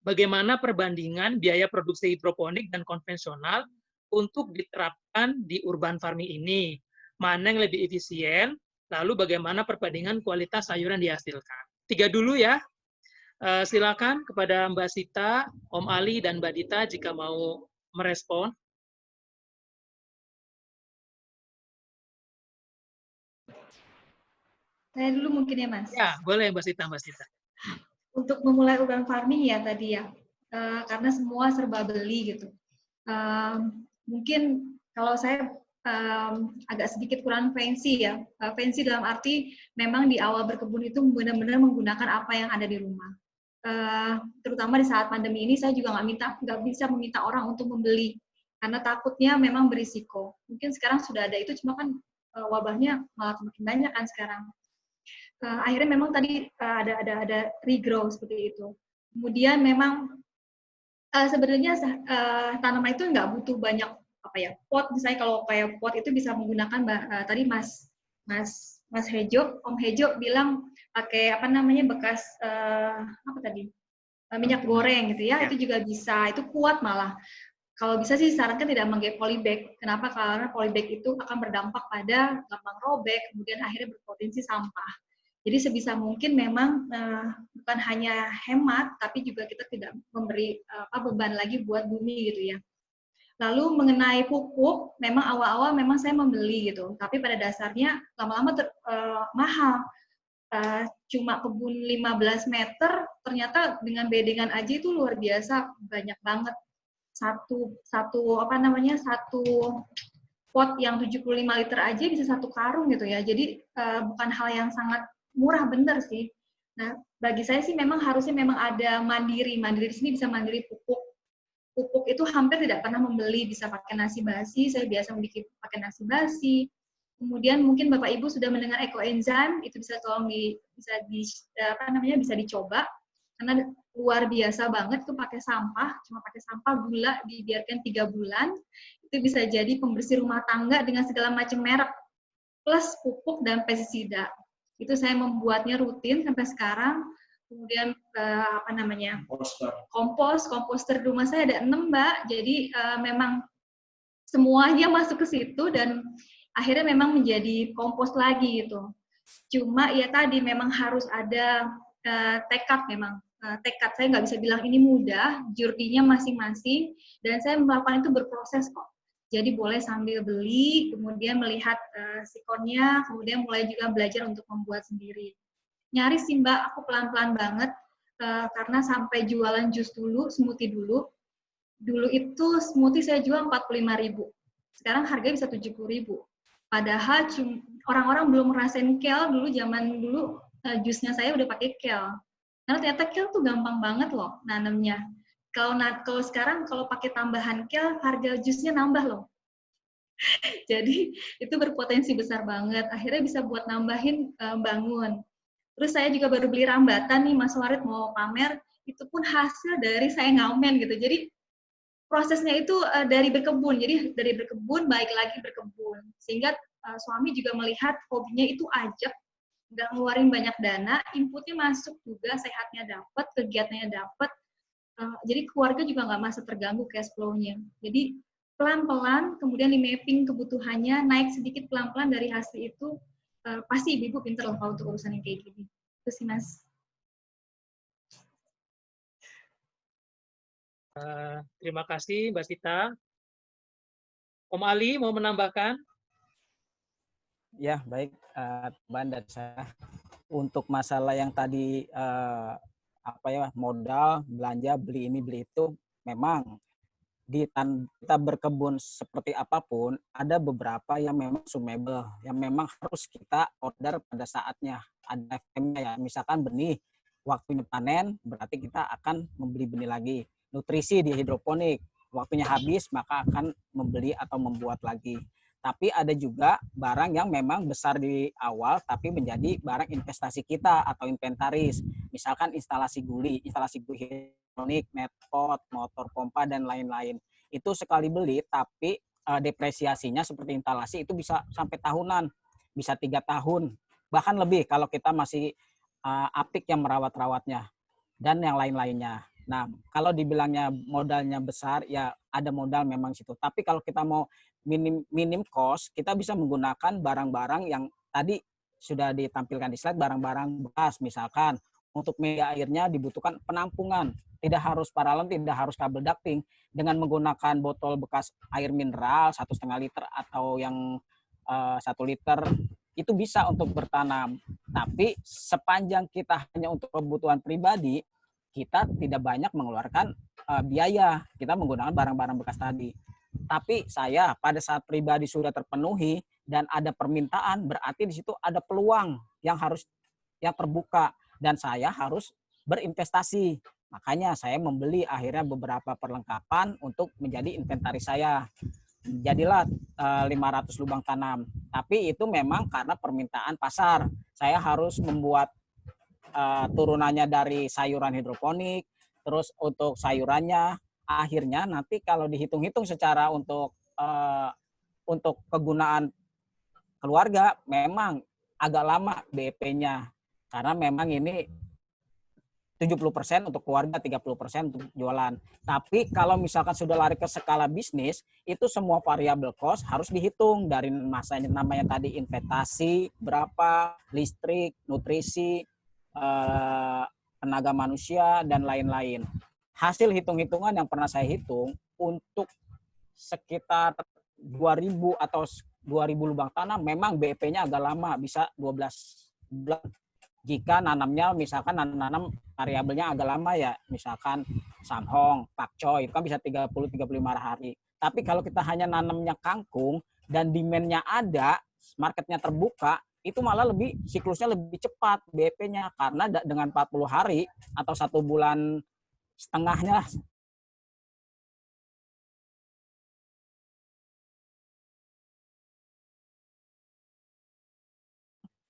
Bagaimana perbandingan biaya produksi hidroponik dan konvensional untuk diterapkan di urban farming ini? Mana yang lebih efisien? Lalu bagaimana perbandingan kualitas sayuran dihasilkan? 3 dulu ya. Silakan kepada Mbak Sita, Om Ali, dan Mbak Dita jika mau merespon. Saya dulu mungkin ya, Mas. Ya, boleh Mbak Sita, Mbak Sita. Untuk memulai urban farming ya tadi ya, karena semua serba beli gitu. Mungkin kalau saya agak sedikit kurang fancy ya. Fancy dalam arti memang di awal berkebun itu benar-benar menggunakan apa yang ada di rumah. Terutama di saat pandemi ini saya juga nggak bisa meminta orang untuk membeli karena takutnya memang berisiko. Mungkin sekarang sudah ada itu, cuma kan wabahnya malah semakin banyak kan sekarang. Akhirnya memang tadi ada regrow seperti itu. Kemudian memang sebenarnya tanaman itu nggak butuh banyak pot. Misalnya kalau kayak pot itu bisa menggunakan tadi Mas Hejo, Om Hejo bilang pakai bekas minyak goreng gitu ya. Itu juga bisa, itu kuat malah. Kalau bisa sih sarankan tidak memakai polybag. Kenapa? Karena polybag itu akan berdampak pada gampang robek, kemudian akhirnya berpotensi sampah. Jadi sebisa mungkin memang bukan hanya hemat, tapi juga kita tidak memberi beban lagi buat bumi gitu ya. Lalu mengenai pupuk, memang awal-awal memang saya membeli gitu, tapi pada dasarnya lama-lama mahal. Cuma kebun 15 meter, ternyata dengan bedengan aja itu luar biasa banyak banget. Satu pot yang 75 liter aja bisa 1 karung gitu ya. Jadi bukan hal yang sangat murah, bener sih. Nah, bagi saya sih memang harusnya memang ada mandiri. Mandiri di sini bisa mandiri pupuk. Pupuk itu hampir tidak pernah membeli, bisa pakai nasi basi. Saya biasa bikin pakai nasi basi. Kemudian mungkin Bapak Ibu sudah mendengar ekoenzim, itu bisa bisa dicoba karena luar biasa banget tuh pakai sampah, cuma pakai sampah, gula, dibiarkan 3 bulan, itu bisa jadi pembersih rumah tangga dengan segala macam merek, plus pupuk dan pestisida. Itu saya membuatnya rutin sampai sekarang. Kemudian komposter di rumah saya ada 6, Mbak. Jadi memang semuanya masuk ke situ dan akhirnya memang menjadi kompos lagi gitu. Cuma ya tadi memang harus ada tekad memang. Tekad saya nggak bisa bilang ini mudah, journey-nya masing-masing, dan saya melakukan itu berproses kok. Jadi boleh sambil beli, kemudian melihat sikonnya, kemudian mulai juga belajar untuk membuat sendiri. Nyaris sih Mbak, aku pelan-pelan banget, karena sampai jualan jus dulu, smoothie dulu. Dulu itu smoothie saya jual 45.000. Sekarang harganya bisa 70.000. Padahal orang-orang belum ngerasain kale dulu, zaman dulu jusnya saya udah pakai kale. Karena ternyata kale tuh gampang banget loh nanamnya. Kalau sekarang kalau pakai tambahan kale, harga jusnya nambah loh. Jadi itu berpotensi besar banget. Akhirnya bisa buat nambahin bangun. Terus saya juga baru beli rambatan nih, Mas Warid mau pamer. Itu pun hasil dari saya ngamen gitu. Jadi prosesnya itu dari berkebun. Jadi dari berkebun, balik lagi berkebun. Sehingga suami juga melihat hobinya itu ajak, nggak ngeluarin banyak dana, inputnya masuk juga, sehatnya dapat, kegiatannya dapat, jadi keluarga juga nggak masa terganggu cash flow-nya. Jadi pelan-pelan, kemudian di mapping kebutuhannya, naik sedikit pelan-pelan dari hasil itu, pasti ibu-ibu pinter loh kalau untuk urusan yang kayak gini. Itu sih, Mas. Terima kasih, Mbak Sita. Om Ali mau menambahkan? Ya, baik, Ban dan saya. Untuk masalah yang tadi modal, belanja, beli ini, beli itu, memang kita berkebun seperti apapun, ada beberapa yang memang consumable, yang memang harus kita order pada saatnya. Ada FM-nya ya, misalkan benih, waktunya panen, berarti kita akan membeli benih lagi. Nutrisi di hidroponik, waktunya habis, maka akan membeli atau membuat lagi. Tapi ada juga barang yang memang besar di awal, tapi menjadi barang investasi kita atau inventaris. Misalkan instalasi guli hidroponik, netpot, motor pompa, dan lain-lain. Itu sekali beli, tapi depresiasinya seperti instalasi itu bisa sampai tahunan, bisa 3 tahun, bahkan lebih kalau kita masih apik yang merawat-rawatnya, dan yang lain-lainnya. Nah, kalau dibilangnya modalnya besar, ya ada modal memang situ. Tapi kalau kita mau minim cost, kita bisa menggunakan barang-barang yang tadi sudah ditampilkan di slide, barang-barang bekas. Misalkan untuk media airnya dibutuhkan penampungan, tidak harus paralon, tidak harus kabel ducting. Dengan menggunakan botol bekas air mineral 1,5 liter atau yang 1 liter, itu bisa untuk bertanam. Tapi sepanjang kita hanya untuk kebutuhan pribadi, kita tidak banyak mengeluarkan biaya. Kita menggunakan barang-barang bekas tadi. Tapi saya pada saat pribadi sudah terpenuhi dan ada permintaan, berarti di situ ada peluang yang terbuka, dan saya harus berinvestasi. Makanya saya membeli akhirnya beberapa perlengkapan untuk menjadi inventaris saya. Jadilah 500 lubang tanam. Tapi itu memang karena permintaan pasar. Saya harus membuat turunannya dari sayuran hidroponik, terus untuk sayurannya, akhirnya nanti kalau dihitung-hitung secara untuk kegunaan keluarga, memang agak lama BEP-nya. Karena memang ini 70% untuk keluarga, 30% untuk jualan. Tapi kalau misalkan sudah lari ke skala bisnis, itu semua variabel cost harus dihitung dari namanya tadi investasi, berapa, listrik, nutrisi, tenaga manusia, dan lain-lain. Hasil hitung-hitungan yang pernah saya hitung, untuk sekitar 2.000 atau 2.000 lubang tanam, memang BEP-nya agak lama, bisa 12 bulan. Jika nanamnya, misalkan nanam variabelnya agak lama ya, misalkan sanhong, pakcoy, itu kan bisa 30-35 hari. Tapi kalau kita hanya nanamnya kangkung, dan demand-nya ada, marketnya terbuka, itu malah siklusnya lebih cepat BEP-nya, karena dengan 40 hari atau 1 bulan setengahnya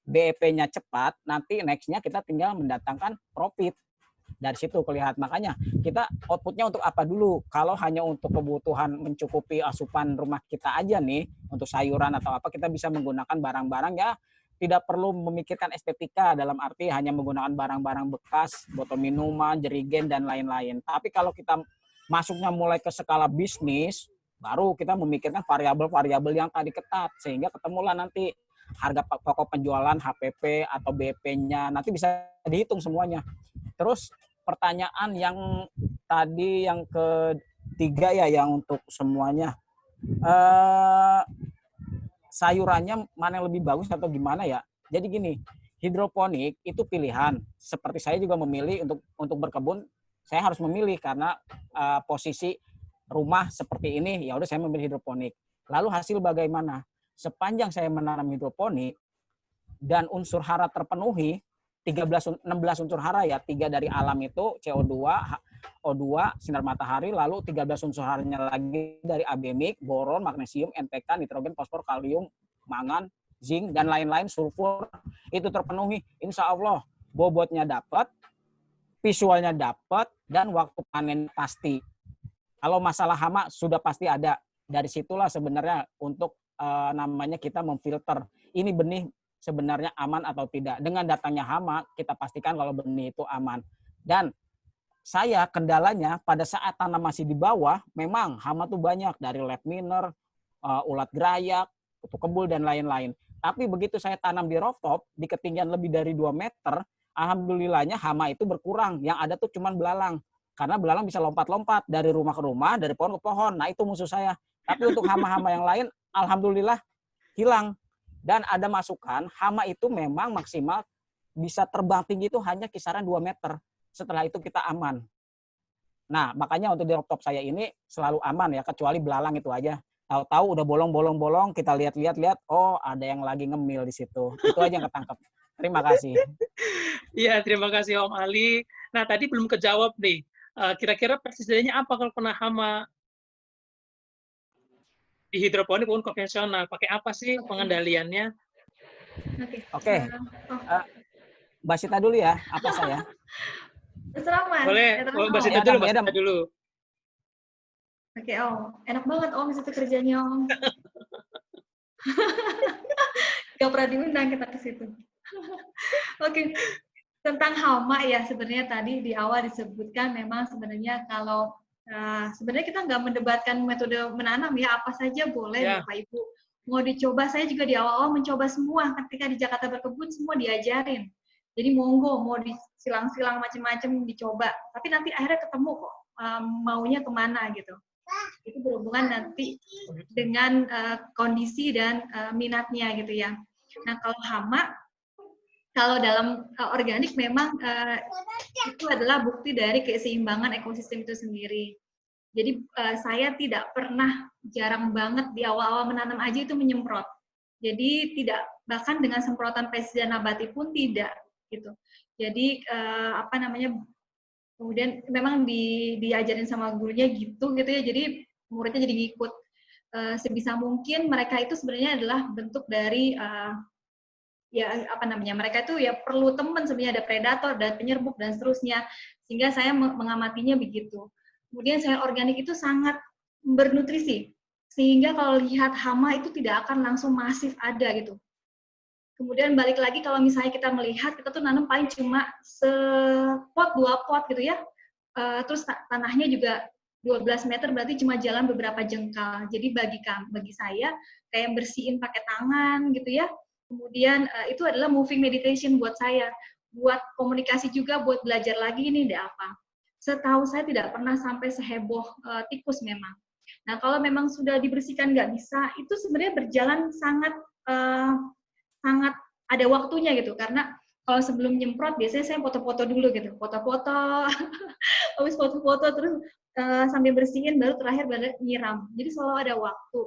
BEP-nya cepat, nanti next-nya kita tinggal mendatangkan profit. Dari situ kelihatan. Makanya kita outputnya untuk apa dulu? Kalau hanya untuk kebutuhan mencukupi asupan rumah kita aja nih, untuk sayuran atau apa, kita bisa menggunakan barang-barang ya tidak perlu memikirkan estetika, dalam arti hanya menggunakan barang-barang bekas, botol minuman, jerigen, dan lain-lain. Tapi kalau kita masuknya mulai ke skala bisnis, baru kita memikirkan variabel-variabel yang tadi ketat, sehingga ketemulah nanti harga pokok penjualan, HPP atau BP-nya, nanti bisa dihitung semuanya. Terus pertanyaan yang tadi yang ketiga ya, yang untuk semuanya, sayurannya mana yang lebih bagus atau gimana ya? Jadi gini, hidroponik itu pilihan. Seperti saya juga memilih untuk berkebun, saya harus memilih karena posisi rumah seperti ini, ya udah saya memilih hidroponik. Lalu hasil bagaimana? Sepanjang saya menanam hidroponik dan unsur hara terpenuhi, 16 unsur hara ya, 3 dari alam itu CO2, O2, sinar matahari, lalu 13 unsur haranya lagi dari abemik, boron, magnesium, NPK, nitrogen, fosfor, kalium, mangan, zinc, dan lain-lain, sulfur, itu terpenuhi. Insya Allah bobotnya dapat, visualnya dapat, dan waktu panen pasti. Kalau masalah hama sudah pasti ada. Dari situlah sebenarnya untuk namanya kita memfilter ini benih sebenarnya aman atau tidak. Dengan datangnya hama, kita pastikan kalau benih itu aman. Dan saya kendalanya pada saat tanam masih di bawah, memang hama tuh banyak dari leaf miner, ulat gerayak, kutu kebul, dan lain-lain. Tapi begitu saya tanam di rooftop, di ketinggian lebih dari 2 meter, alhamdulillahnya hama itu berkurang. Yang ada tuh cuma belalang. Karena belalang bisa lompat-lompat dari rumah ke rumah, dari pohon ke pohon. Nah, itu musuh saya. Tapi untuk hama-hama yang lain, alhamdulillah hilang. Dan ada masukan, hama itu memang maksimal bisa terbang tinggi itu hanya kisaran 2 meter. Setelah itu kita aman. Nah, makanya untuk di rooftop saya ini selalu aman ya, kecuali belalang itu aja. Tahu-tahu udah bolong-bolong-bolong, kita lihat-lihat, oh ada yang lagi ngemil di situ. Itu aja yang ketangkep. Terima kasih. Iya, terima kasih Om Ali. Nah, tadi belum kejawab nih. Kira-kira presidennya apa kalau kena hama di hidroponik maupun konvensional? Pakai apa sih pengendaliannya? Oke. Mbak Sita dulu ya, apa saya? Terserah Mas. Boleh, Mbak Sita dulu, Mbak Sita dulu. Oke, Om. Enak banget Om itu kerjanya Om. Gak pernah diundang kita ke situ. Oke. Tentang hama ya, sebenarnya tadi di awal disebutkan memang sebenarnya kalau sebenarnya kita nggak mendebatkan metode menanam ya, apa saja boleh Bapak Ibu. Mau dicoba, saya juga di awal-awal mencoba semua. Ketika di Jakarta Berkebun semua diajarin. Jadi monggo, mau disilang-silang macam-macam dicoba. Tapi nanti akhirnya ketemu kok maunya kemana gitu. Itu berhubungan nanti dengan kondisi dan minatnya gitu ya. Nah kalau hama, kalau dalam organik memang itu adalah bukti dari keseimbangan ekosistem itu sendiri. Jadi saya tidak pernah, jarang banget di awal-awal menanam aja itu menyemprot. Jadi tidak, bahkan dengan semprotan pestisida nabati pun tidak gitu. Jadi kemudian memang diajarin sama gurunya gitu ya. Jadi muridnya jadi ngikut. Sebisa mungkin mereka itu sebenarnya adalah bentuk dari mereka itu ya perlu teman sebenarnya, ada predator, ada penyerbuk dan seterusnya, sehingga saya mengamatinya begitu. Kemudian sayur organik itu sangat bernutrisi, sehingga kalau lihat hama itu tidak akan langsung masif ada gitu. Kemudian balik lagi kalau misalnya kita melihat, kita tuh nanam paling cuma sepot 2 pot gitu ya, terus tanahnya juga 12 meter, berarti cuma jalan beberapa jengkal. Jadi bagi saya kayak bersihin pakai tangan gitu ya. Kemudian itu adalah moving meditation buat saya, buat komunikasi juga, buat belajar lagi ini ada apa. Setahu saya tidak pernah sampai seheboh tikus memang. Nah kalau memang sudah dibersihkan nggak bisa, itu sebenarnya berjalan sangat ada waktunya gitu. Karena kalau sebelum nyemprot biasanya saya foto-foto dulu gitu, foto-foto, habis foto-foto terus sambil bersihin, baru terakhir nyiram. Jadi selalu ada waktu.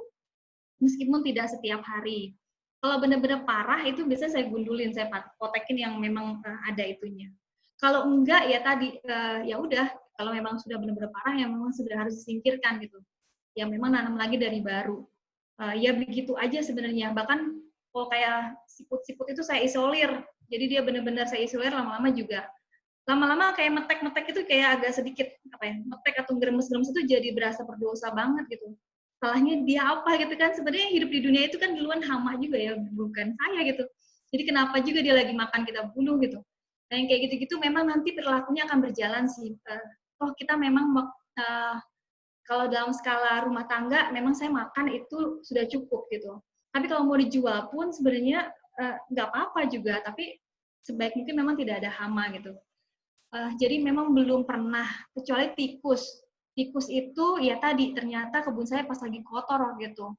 meskipun tidak setiap hari. Kalau benar-benar parah itu biasanya saya gundulin, saya potekin yang memang ada itunya. Kalau enggak ya tadi ya udah, kalau memang sudah benar-benar parah ya memang sudah harus disingkirkan gitu. Ya memang nanam lagi dari baru. Ya begitu aja sebenarnya. Bahkan kalau kayak siput-siput itu saya isolir. Jadi dia benar-benar saya isolir, lama-lama juga. Lama-lama kayak metek-metek itu kayak agak sedikit apa ya, metek atau geremes-geremes itu jadi berasa berdosa banget gitu. Salahnya dia apa gitu kan, sebenarnya hidup di dunia itu kan duluan hama juga ya, bukan saya gitu. Jadi kenapa juga dia lagi makan kita bunuh gitu. Nah yang kayak gitu-gitu memang nanti perilakunya akan berjalan sih. Kita memang kalau dalam skala rumah tangga memang saya makan itu sudah cukup gitu. Tapi kalau mau dijual pun sebenarnya nggak apa-apa juga, tapi sebaik mungkin memang tidak ada hama gitu. Jadi memang belum pernah, kecuali tikus. Tikus itu ya tadi ternyata kebun saya pas lagi kotor gitu.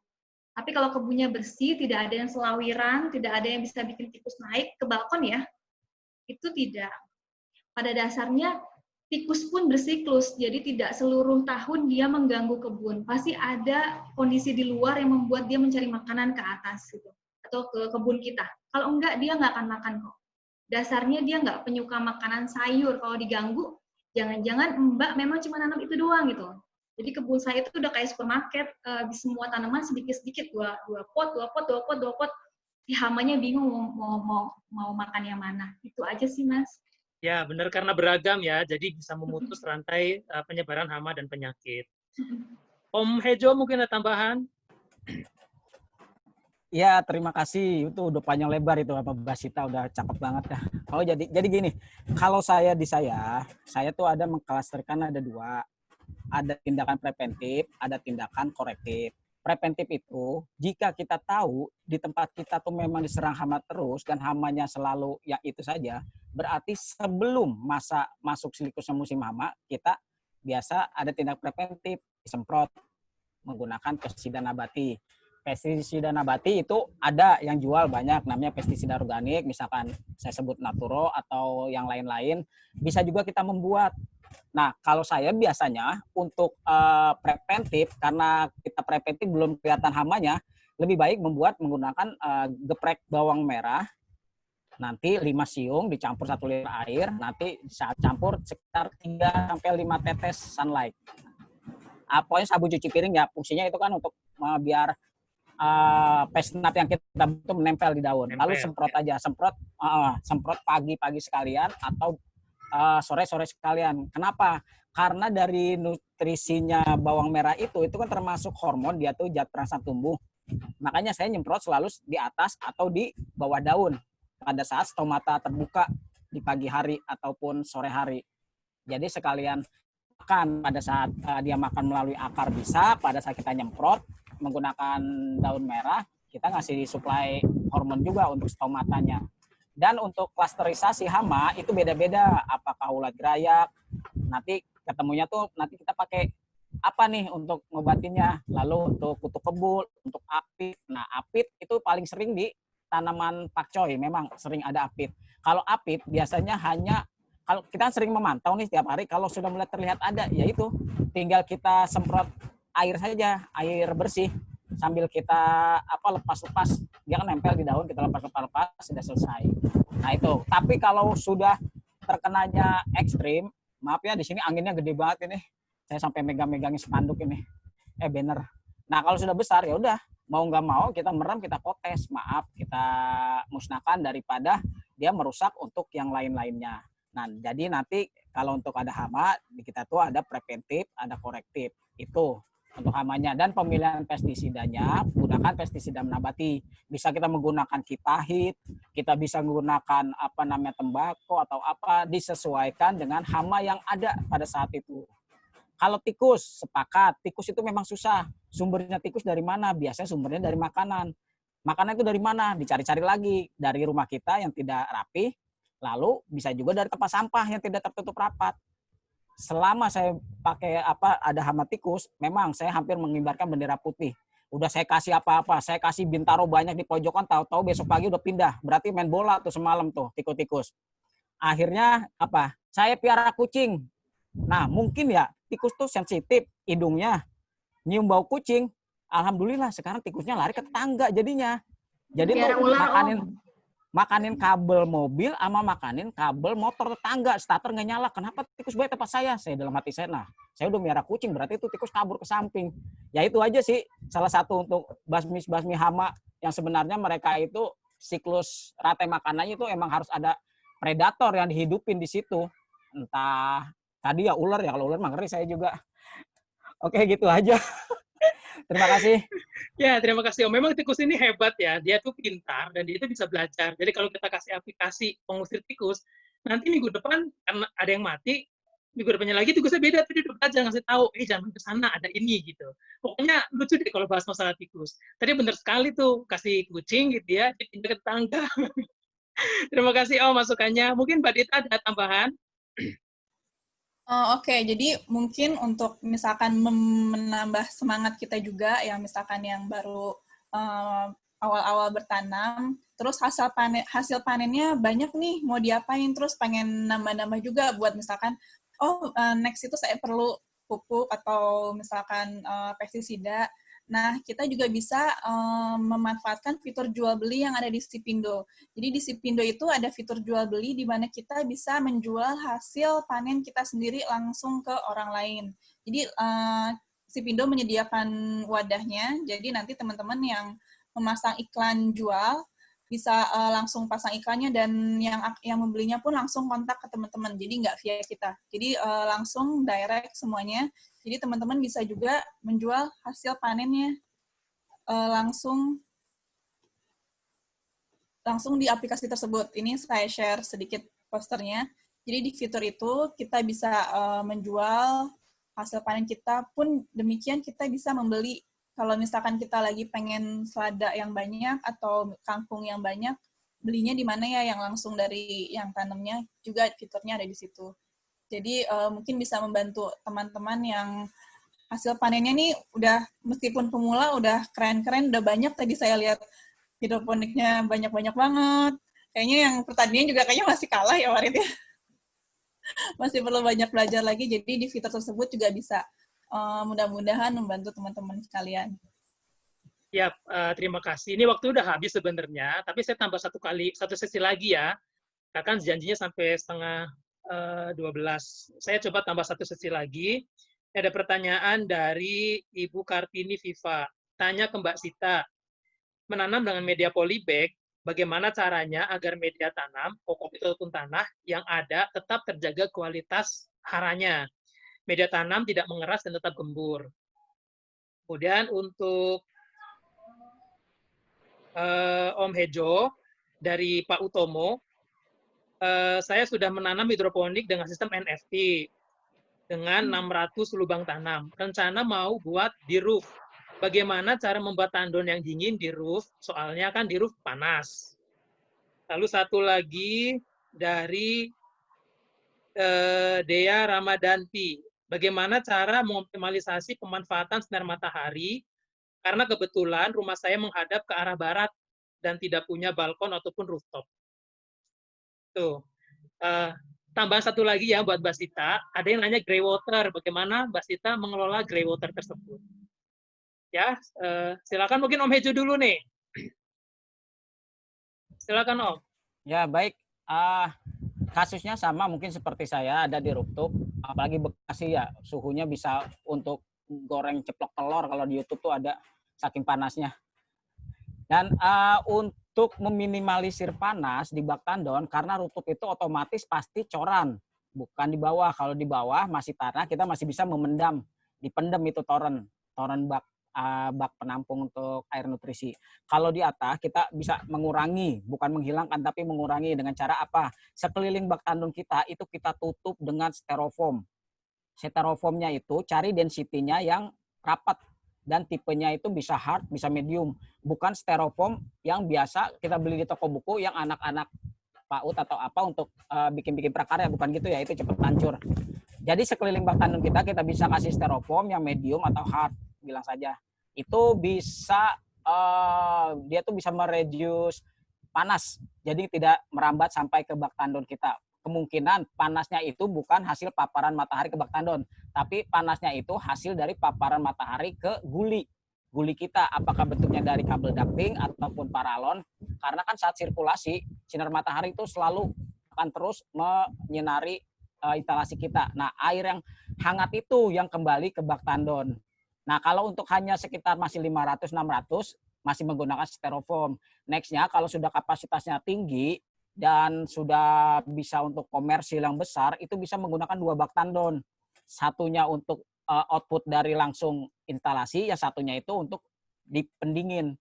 Tapi kalau kebunnya bersih, tidak ada yang selawiran, tidak ada yang bisa bikin tikus naik ke balkon ya, itu tidak. Pada dasarnya tikus pun bersiklus, jadi tidak seluruh tahun dia mengganggu kebun. Pasti ada kondisi di luar yang membuat dia mencari makanan ke atas gitu, atau ke kebun kita. Kalau enggak, dia nggak akan makan kok. Dasarnya dia nggak penyuka makanan sayur. Kalau diganggu, jangan-jangan Mbak memang cuma nanam itu doang gitu. Jadi kebun saya itu udah kayak supermarket, di semua tanaman sedikit-sedikit, dua pot. Si hamanya bingung mau makan yang mana. Itu aja sih, Mas. Ya, benar, karena beragam ya, jadi bisa memutus rantai penyebaran hama dan penyakit. Om Hejo mungkin ada tambahan? Ya, terima kasih. Itu udah panjang lebar itu apa Mbak Sita, udah cakep banget dah. Oh, jadi gini, kalau saya tuh ada mengklasterkan ada dua. Ada tindakan preventif, ada tindakan korektif. Preventif itu, jika kita tahu di tempat kita tuh memang diserang hama terus dan hamanya selalu yang itu saja, berarti sebelum masa masuk siklusnya musim hama, kita biasa ada tindak preventif, disemprot menggunakan pestisida nabati. Pestisida nabati itu ada yang jual banyak, namanya pestisida organik, misalkan saya sebut Naturo atau yang lain-lain. Bisa juga kita membuat. Nah, kalau saya biasanya untuk preventif, karena kita preventif belum kelihatan hamanya, lebih baik menggunakan geprek bawang merah, nanti 5 siung dicampur 1 liter air, nanti saat campur sekitar 3-5 tetes sunlight. Pokoknya sabun cuci piring ya, fungsinya itu kan untuk biar pesnat yang kita butuh menempel di daun. Lalu semprot aja, semprot pagi-pagi sekalian atau sore-sore sekalian. Kenapa? Karena dari nutrisinya bawang merah itu kan termasuk hormon, dia tuh zat perangsang tumbuh. Makanya saya nyemprot selalu di atas atau di bawah daun pada saat stomata terbuka di pagi hari ataupun sore hari. Jadi sekalian makan pada saat dia makan melalui akar bisa, pada saat kita nyemprot menggunakan daun merah, kita ngasih suplai hormon juga untuk stomatanya. Dan untuk klasterisasi hama itu beda-beda, apakah ulat gerayak, nanti ketemunya tuh nanti kita pakai apa nih untuk ngobatinnya, lalu untuk kutu kebul, untuk apit. Nah, apit itu paling sering di tanaman pakcoy, memang sering ada apit. Kalau apit biasanya hanya, kalau kita sering memantau nih setiap hari, kalau sudah mulai terlihat ada, yaitu tinggal kita semprot air saja, air bersih, sambil kita lepas-lepas, dia kan nempel di daun, kita lepas-lepas, sudah selesai. Nah itu, tapi kalau sudah terkenanya ekstrim, maaf ya di sini anginnya gede banget ini, saya sampai megang-megangin spanduk ini, banner. Nah kalau sudah besar ya udah, mau nggak mau kita merem, kita potes, maaf, kita musnahkan daripada dia merusak untuk yang lain-lainnya. Nah jadi nanti kalau untuk ada hama, di kita tuh ada preventif, ada korektif, itu untuk hamanya. Dan pemilihan pestisidanya, gunakan pestisida nabati. Bisa kita menggunakan kitahit, kita bisa menggunakan tembakau atau apa, disesuaikan dengan hama yang ada pada saat itu. Kalau tikus, sepakat, tikus itu memang susah. Sumbernya tikus dari mana? Biasanya sumbernya dari makanan. Makanan itu dari mana? Dicari-cari lagi. Dari rumah kita yang tidak rapi, lalu bisa juga dari tempat sampah yang tidak tertutup rapat. Selama saya pakai ada hama tikus, memang saya hampir mengibarkan bendera putih. Udah saya kasih apa-apa, saya kasih bintaro banyak di pojokan, tahu-tahu besok pagi udah pindah. Berarti main bola tuh semalam tuh tikus-tikus. Akhirnya saya piara kucing. Nah mungkin ya tikus tuh sensitif hidungnya, nyium bau kucing, Alhamdulillah sekarang tikusnya lari ke tetangga jadinya. Jadi Biar tuh ular, makanin kabel mobil sama makanin kabel motor tetangga, starter nggak nyala. Kenapa tikus baik tempat saya? Saya dalam hati saya, nah saya udah miara kucing, berarti itu tikus kabur ke samping. Ya itu aja sih salah satu untuk basmi hama yang sebenarnya mereka itu siklus rantai makanannya itu emang harus ada predator yang dihidupin di situ. Entah tadi ya ular ya, kalau ular mah ngeri saya juga. Oke gitu aja. Terima kasih. Ya, terima kasih Om. Memang tikus ini hebat ya. Dia tuh pintar dan dia itu bisa belajar. Jadi kalau kita kasih aplikasi pengusir tikus, nanti minggu depan karena ada yang mati, minggu depannya lagi tikusnya beda. Tuh dia udah belajar ngasih tahu, jangan ke sana, ada ini gitu. Pokoknya lucu deh kalau bahas masalah tikus. Tadi benar sekali tuh, kasih kucing gitu ya, dipindah ke tetangga. Terima kasih Om masukannya. Mungkin Mbak Dita ada tambahan? Oke, jadi mungkin untuk misalkan menambah semangat kita juga, yang misalkan yang baru awal-awal bertanam, terus hasil panennya banyak nih, mau diapain, terus pengen nambah-nambah juga buat misalkan, next itu saya perlu pupuk atau misalkan pestisida. Nah, kita juga bisa memanfaatkan fitur jual beli yang ada di Sipindo. Jadi di Sipindo itu ada fitur jual beli di mana kita bisa menjual hasil panen kita sendiri langsung ke orang lain. Jadi Sipindo menyediakan wadahnya, jadi nanti teman-teman yang memasang iklan jual bisa langsung pasang iklannya dan yang membelinya pun langsung kontak ke teman-teman. Jadi nggak via kita. Jadi langsung direct semuanya. Jadi teman-teman bisa juga menjual hasil panennya langsung di aplikasi tersebut. Ini saya share sedikit posternya. Jadi di fitur itu kita bisa menjual hasil panen kita, pun demikian kita bisa membeli. Kalau misalkan kita lagi pengen selada yang banyak atau kangkung yang banyak, belinya di mana ya, yang langsung dari yang tanamnya, juga fiturnya ada di situ. Jadi mungkin bisa membantu teman-teman yang hasil panennya nih udah, meskipun pemula udah keren-keren, udah banyak tadi saya lihat hidroponiknya banyak-banyak banget. Kayaknya yang pertanian juga kayaknya masih kalah ya Warid ya. Masih perlu banyak belajar lagi, jadi di fitur tersebut juga bisa mudah-mudahan membantu teman-teman sekalian. Ya, terima kasih. Ini waktu udah habis sebenarnya, tapi saya tambah satu sesi lagi ya. Kan janjinya sampai setengah 12. Saya coba tambah satu sesi lagi. Ada pertanyaan dari Ibu Kartini Viva. Tanya ke Mbak Sita, menanam dengan media polybag, bagaimana caranya agar media tanam, pokok itu ataupun tanah, yang ada tetap terjaga kualitas haranya. Media tanam tidak mengeras dan tetap gembur. Kemudian untuk Om Hejo, dari Pak Utomo, saya sudah menanam hidroponik dengan sistem NFT dengan 600 lubang tanam. Rencana mau buat di roof. Bagaimana cara membuat tandon yang dingin di roof? Soalnya kan di roof panas. Lalu satu lagi dari Dea Ramadanti. Bagaimana cara mengoptimalisasi pemanfaatan sinar matahari? Karena kebetulan rumah saya menghadap ke arah barat dan tidak punya balkon ataupun rooftop. Tuh. Tambahan satu lagi ya buat Mbak Sita, ada yang nanya grey water, bagaimana Mbak Sita mengelola grey water tersebut. Ya, silakan mungkin Om Hejo dulu nih. Silakan Om. Ya baik, kasusnya sama mungkin seperti saya, ada di rooftop, apalagi Bekasi ya, suhunya bisa untuk goreng ceplok telur kalau di YouTube tuh ada, saking panasnya. Dan untuk meminimalisir panas di bak tandon, karena rooftop itu otomatis pasti coran, bukan di bawah. Kalau di bawah masih tanah, kita masih bisa memendam, dipendam itu toren bak penampung untuk air nutrisi. Kalau di atas kita bisa mengurangi, bukan menghilangkan tapi mengurangi dengan cara apa? Sekeliling bak tandon kita itu kita tutup dengan styrofoam. Styrofoamnya itu cari density-nya yang rapat dan tipenya itu bisa hard, bisa medium. Bukan styrofoam yang biasa kita beli di toko buku yang anak-anak PAUD atau apa untuk bikin-bikin prakarya, bukan gitu ya, itu cepat hancur. Jadi sekeliling bak tandon kita bisa kasih styrofoam yang medium atau hard, bilang saja. Itu bisa dia tuh bisa mereduce panas, jadi tidak merambat sampai ke bak tandon kita. Kemungkinan panasnya itu bukan hasil paparan matahari ke bak tandon, tapi panasnya itu hasil dari paparan matahari ke guli. guli kita, apakah bentuknya dari kabel ducting ataupun paralon, karena kan saat sirkulasi sinar matahari itu selalu akan terus menyinari instalasi kita. Nah, air yang hangat itu yang kembali ke bak tandon. Nah, kalau untuk hanya sekitar masih 500-600 masih menggunakan styrofoam. Next-nya kalau sudah kapasitasnya tinggi dan sudah bisa untuk komersil yang besar, itu bisa menggunakan 2 bak tandon. Satunya untuk output dari langsung instalasi, yang satunya itu untuk dipendingin.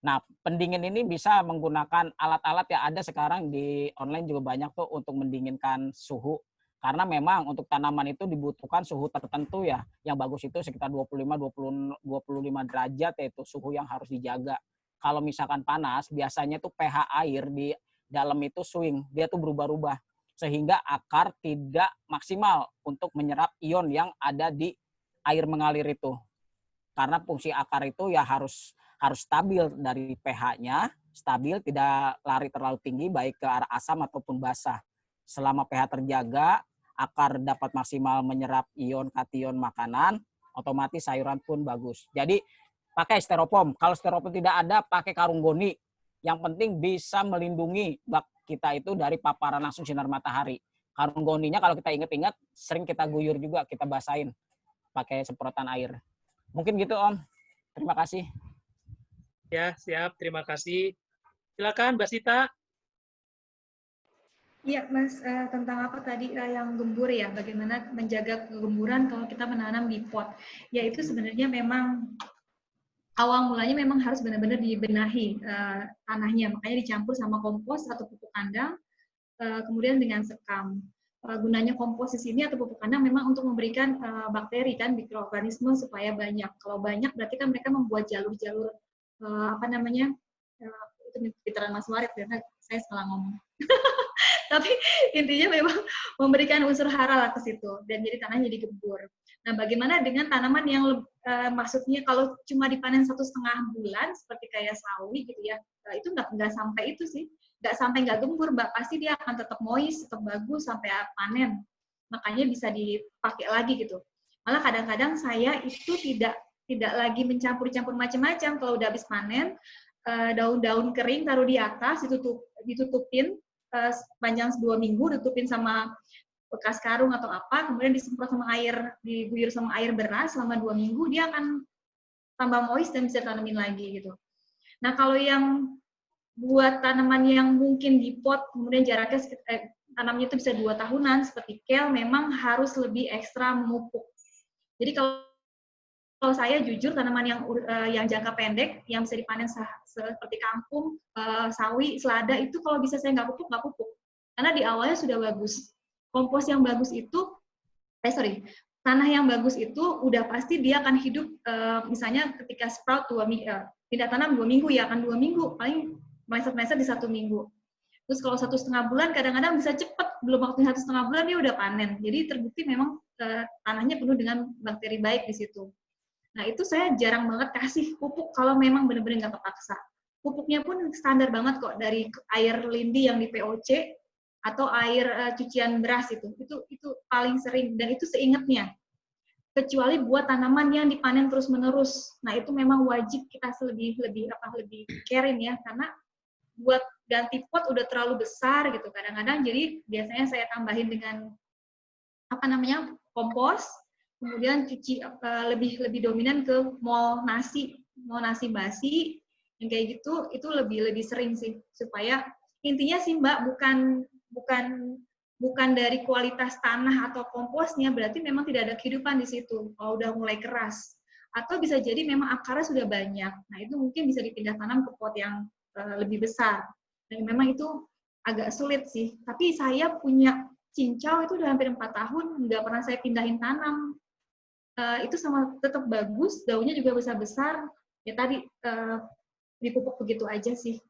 Nah, pendingin ini bisa menggunakan alat-alat yang ada sekarang di online juga banyak tuh untuk mendinginkan suhu. Karena memang untuk tanaman itu dibutuhkan suhu tertentu ya. Yang bagus itu sekitar 25 derajat, yaitu suhu yang harus dijaga. Kalau misalkan panas, biasanya tuh pH air di dalam itu swing, dia tuh berubah-ubah. Sehingga akar tidak maksimal untuk menyerap ion yang ada di air mengalir itu. Karena fungsi akar itu ya harus stabil dari pH-nya, stabil, tidak lari terlalu tinggi baik ke arah asam ataupun basah. Selama pH terjaga, akar dapat maksimal menyerap ion kation makanan, otomatis sayuran pun bagus. Jadi pakai styrofoam. Kalau styrofoam tidak ada, pakai karung goni. Yang penting bisa melindungi bak kita itu dari paparan langsung sinar matahari. Karung goninya kalau kita ingat-ingat, sering kita guyur juga, kita basahin pakai semprotan air. Mungkin gitu, Om. Terima kasih. Ya, siap. Terima kasih. Silakan, Mbak Sita. Iya, Mas, tentang apa tadi yang gembur ya, bagaimana menjaga kegemburan kalau kita menanam di pot. Ya, itu sebenarnya memang awal mulanya memang harus benar-benar dibenahi tanahnya, makanya dicampur sama kompos atau pupuk kandang, kemudian dengan sekam. Gunanya kompos di sini atau pupuk kandang memang untuk memberikan bakteri kan, mikroorganisme supaya banyak. Kalau banyak berarti kan mereka membuat jalur-jalur itu pinteran Mas Warid karena saya salah ngomong. Tapi intinya memang memberikan unsur hara lah ke situ dan jadi tanahnya jadi gembur. Nah, bagaimana dengan tanaman yang maksudnya kalau cuma dipanen 1,5 bulan seperti kayak sawi gitu ya, itu nggak sampai itu sih, nggak gembur, Mbak. Pasti dia akan tetap moist, tetap bagus sampai panen. Makanya bisa dipakai lagi gitu. Malah kadang-kadang saya itu tidak lagi mencampur-campur macam-macam. Kalau udah habis panen, daun-daun kering taruh di atas, ditutupin sepanjang 2 minggu, ditutupin sama bekas karung atau apa, kemudian disemprot sama air, diguyur sama air beras selama 2 minggu, dia akan tambah moist dan bisa tanamin lagi gitu. Nah, kalau yang buat tanaman yang mungkin di pot, kemudian jaraknya tanamnya itu bisa 2 tahunan, seperti kale, memang harus lebih ekstra memupuk. Jadi kalau saya jujur, tanaman yang jangka pendek, yang bisa dipanen seperti kangkung, sawi, selada, itu kalau bisa saya nggak pupuk. Karena di awalnya sudah bagus. Kompos yang bagus itu, tanah yang bagus itu udah pasti dia akan hidup, misalnya ketika sprout pindah tanam 2 minggu ya, akan 2 minggu, paling meleset-meleset di 1 minggu. Terus kalau 1,5 bulan, kadang-kadang bisa cepat, belum waktunya 1,5 bulan dia udah panen. Jadi terbukti memang tanahnya penuh dengan bakteri baik di situ. Nah, itu saya jarang banget kasih pupuk kalau memang benar-benar nggak kepaksa. Pupuknya pun standar banget kok, dari air lindi yang di POC atau air cucian beras itu paling sering, dan itu seingatnya. Kecuali buat tanaman yang dipanen terus-menerus. Nah, itu memang wajib kita lebih carein ya, karena buat ganti pot udah terlalu besar gitu kadang-kadang. Jadi biasanya saya tambahin dengan kompos, kemudian cuci lebih dominan ke mol nasi basi yang kayak gitu, itu lebih sering sih, supaya intinya sih Mbak bukan dari kualitas tanah atau komposnya, berarti memang tidak ada kehidupan di situ kalau udah mulai keras, atau bisa jadi memang akarnya sudah banyak. Nah, itu mungkin bisa dipindah tanam ke pot yang lebih besar, dan memang itu agak sulit sih. Tapi saya punya cincau itu udah hampir 4 tahun nggak pernah saya pindahin tanam. Itu sama tetap bagus, daunnya juga besar-besar. Ya tadi dipupuk begitu aja sih.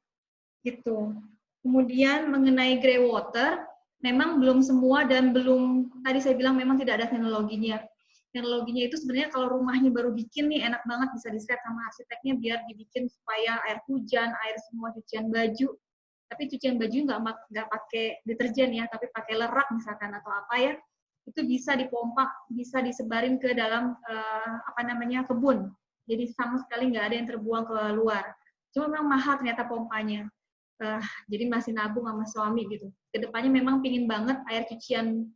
Gitu. Kemudian mengenai grey water, memang belum semua dan belum, tadi saya bilang memang tidak ada teknologinya. Teknologinya itu sebenarnya kalau rumahnya baru bikin nih enak banget, bisa di-set sama arsiteknya biar dibikin supaya air hujan, air semua cucian baju. Tapi cucian baju nggak pakai deterjen ya, tapi pakai lerak misalkan atau apa ya. Itu bisa dipompa, bisa disebarin ke dalam kebun. Jadi sama sekali nggak ada yang terbuang ke luar. Cuma memang mahal ternyata pompanya. Jadi masih nabung sama suami gitu. Kedepannya memang pingin banget air cucian,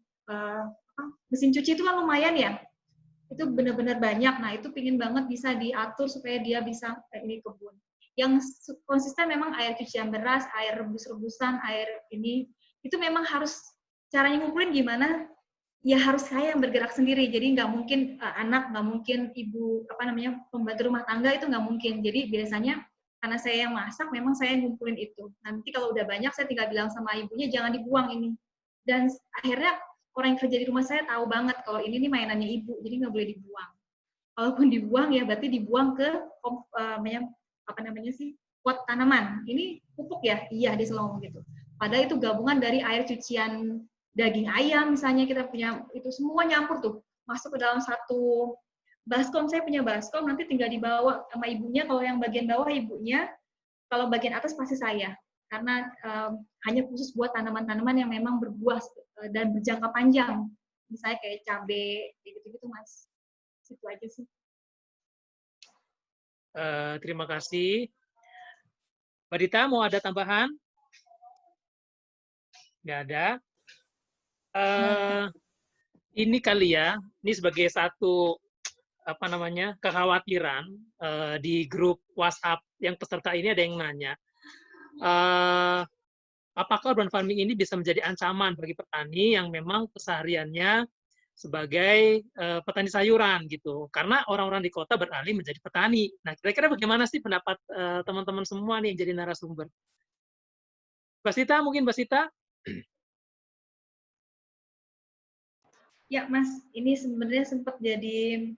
mesin cuci itu kan lumayan ya. Itu benar-benar banyak. Nah itu pingin banget bisa diatur supaya dia bisa ini kebun. Yang konsisten memang air cucian beras, air rebus-rebusan, air ini, itu memang harus caranya ngumpulin gimana, ya harus saya yang bergerak sendiri. Jadi nggak mungkin anak, nggak mungkin ibu, pembantu rumah tangga, itu nggak mungkin. Jadi biasanya karena saya yang masak, memang saya ngumpulin itu. Nanti kalau udah banyak, saya tinggal bilang sama ibunya, jangan dibuang ini. Dan akhirnya orang yang kerja di rumah saya tahu banget kalau ini nih mainannya ibu, jadi nggak boleh dibuang. Kalaupun dibuang ya berarti dibuang ke pot tanaman. Ini pupuk ya? Iya, dia selalu ngomong gitu. Padahal itu gabungan dari air cucian daging ayam, misalnya kita punya, itu semua nyampur tuh, masuk ke dalam satu baskom. Saya punya baskom, nanti tinggal dibawa sama ibunya, kalau yang bagian bawah ibunya, kalau bagian atas pasti saya. Karena hanya khusus buat tanaman-tanaman yang memang berbuah dan berjangka panjang. Misalnya kayak cabai, gitu-gitu, Mas. Itu aja sih. Terima kasih. Mbak Dita, mau ada tambahan? Nggak ada. Ini kali ya, ini sebagai satu kekhawatiran di grup WhatsApp yang peserta ini ada yang nanya, apakah urban farming ini bisa menjadi ancaman bagi petani yang memang kesehariannya sebagai petani sayuran gitu, karena orang-orang di kota beralih menjadi petani. Nah, kira-kira bagaimana sih pendapat teman-teman semua nih yang jadi narasumber? Mbak Sita, mungkin Mbak Sita? Ya, Mas, ini sebenarnya sempat jadi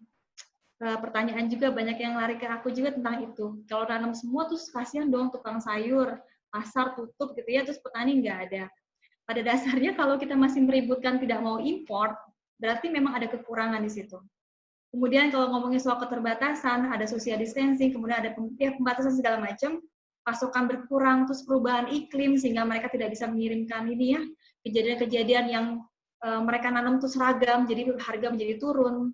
pertanyaan juga, banyak yang lari ke aku juga tentang itu. Kalau tanam semua, terus kasihan dong tukang sayur, pasar tutup gitu ya, terus petani nggak ada. Pada dasarnya kalau kita masih meributkan tidak mau import, berarti memang ada kekurangan di situ. Kemudian kalau ngomongin soal keterbatasan, ada social distancing, kemudian ada pembatasan segala macam, pasokan berkurang, terus perubahan iklim, sehingga mereka tidak bisa mengirimkan ini ya, kejadian-kejadian yang mereka nanam itu seragam, jadi harga menjadi turun.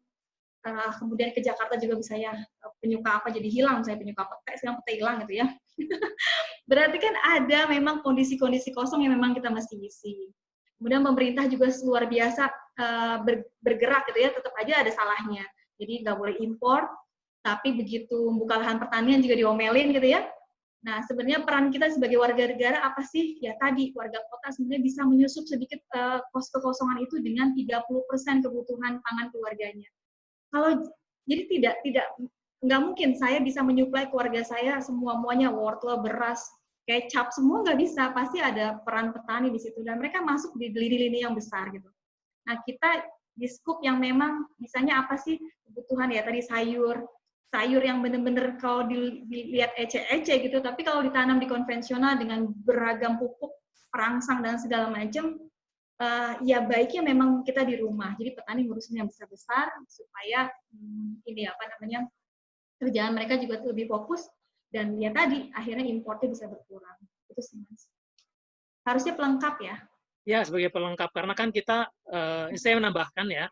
Kemudian ke Jakarta juga misalnya penyuka apa jadi hilang, misalnya penyuka pete, sekarang pete hilang gitu ya. Berarti kan ada memang kondisi-kondisi kosong yang memang kita mesti isi. Kemudian pemerintah juga luar biasa bergerak gitu ya, tetap aja ada salahnya. Jadi nggak boleh impor, tapi begitu membuka lahan pertanian juga diomelin gitu ya. Nah, sebenarnya peran kita sebagai warga negara apa sih? Ya tadi, warga kota sebenarnya bisa menyusup sedikit kekosongan itu dengan 30% kebutuhan pangan keluarganya. Kalau jadi nggak mungkin saya bisa menyuplai keluarga saya semuanya wortel, beras, kecap, semua nggak bisa. Pasti ada peran petani di situ dan mereka masuk di lini-lini yang besar gitu. Nah, kita di scoop yang memang misalnya apa sih kebutuhan ya tadi sayur yang benar-benar kalau dilihat ece-ece gitu, tapi kalau ditanam di konvensional dengan beragam pupuk, perangsang dan segala macam, ya baiknya memang kita di rumah. Jadi petani ngurusin yang besar-besar supaya kerjaan mereka juga lebih fokus dan ya tadi akhirnya importnya bisa berkurang. Itu sih Mas. Harusnya pelengkap ya. Ya, sebagai pelengkap karena kan kita saya menambahkan ya,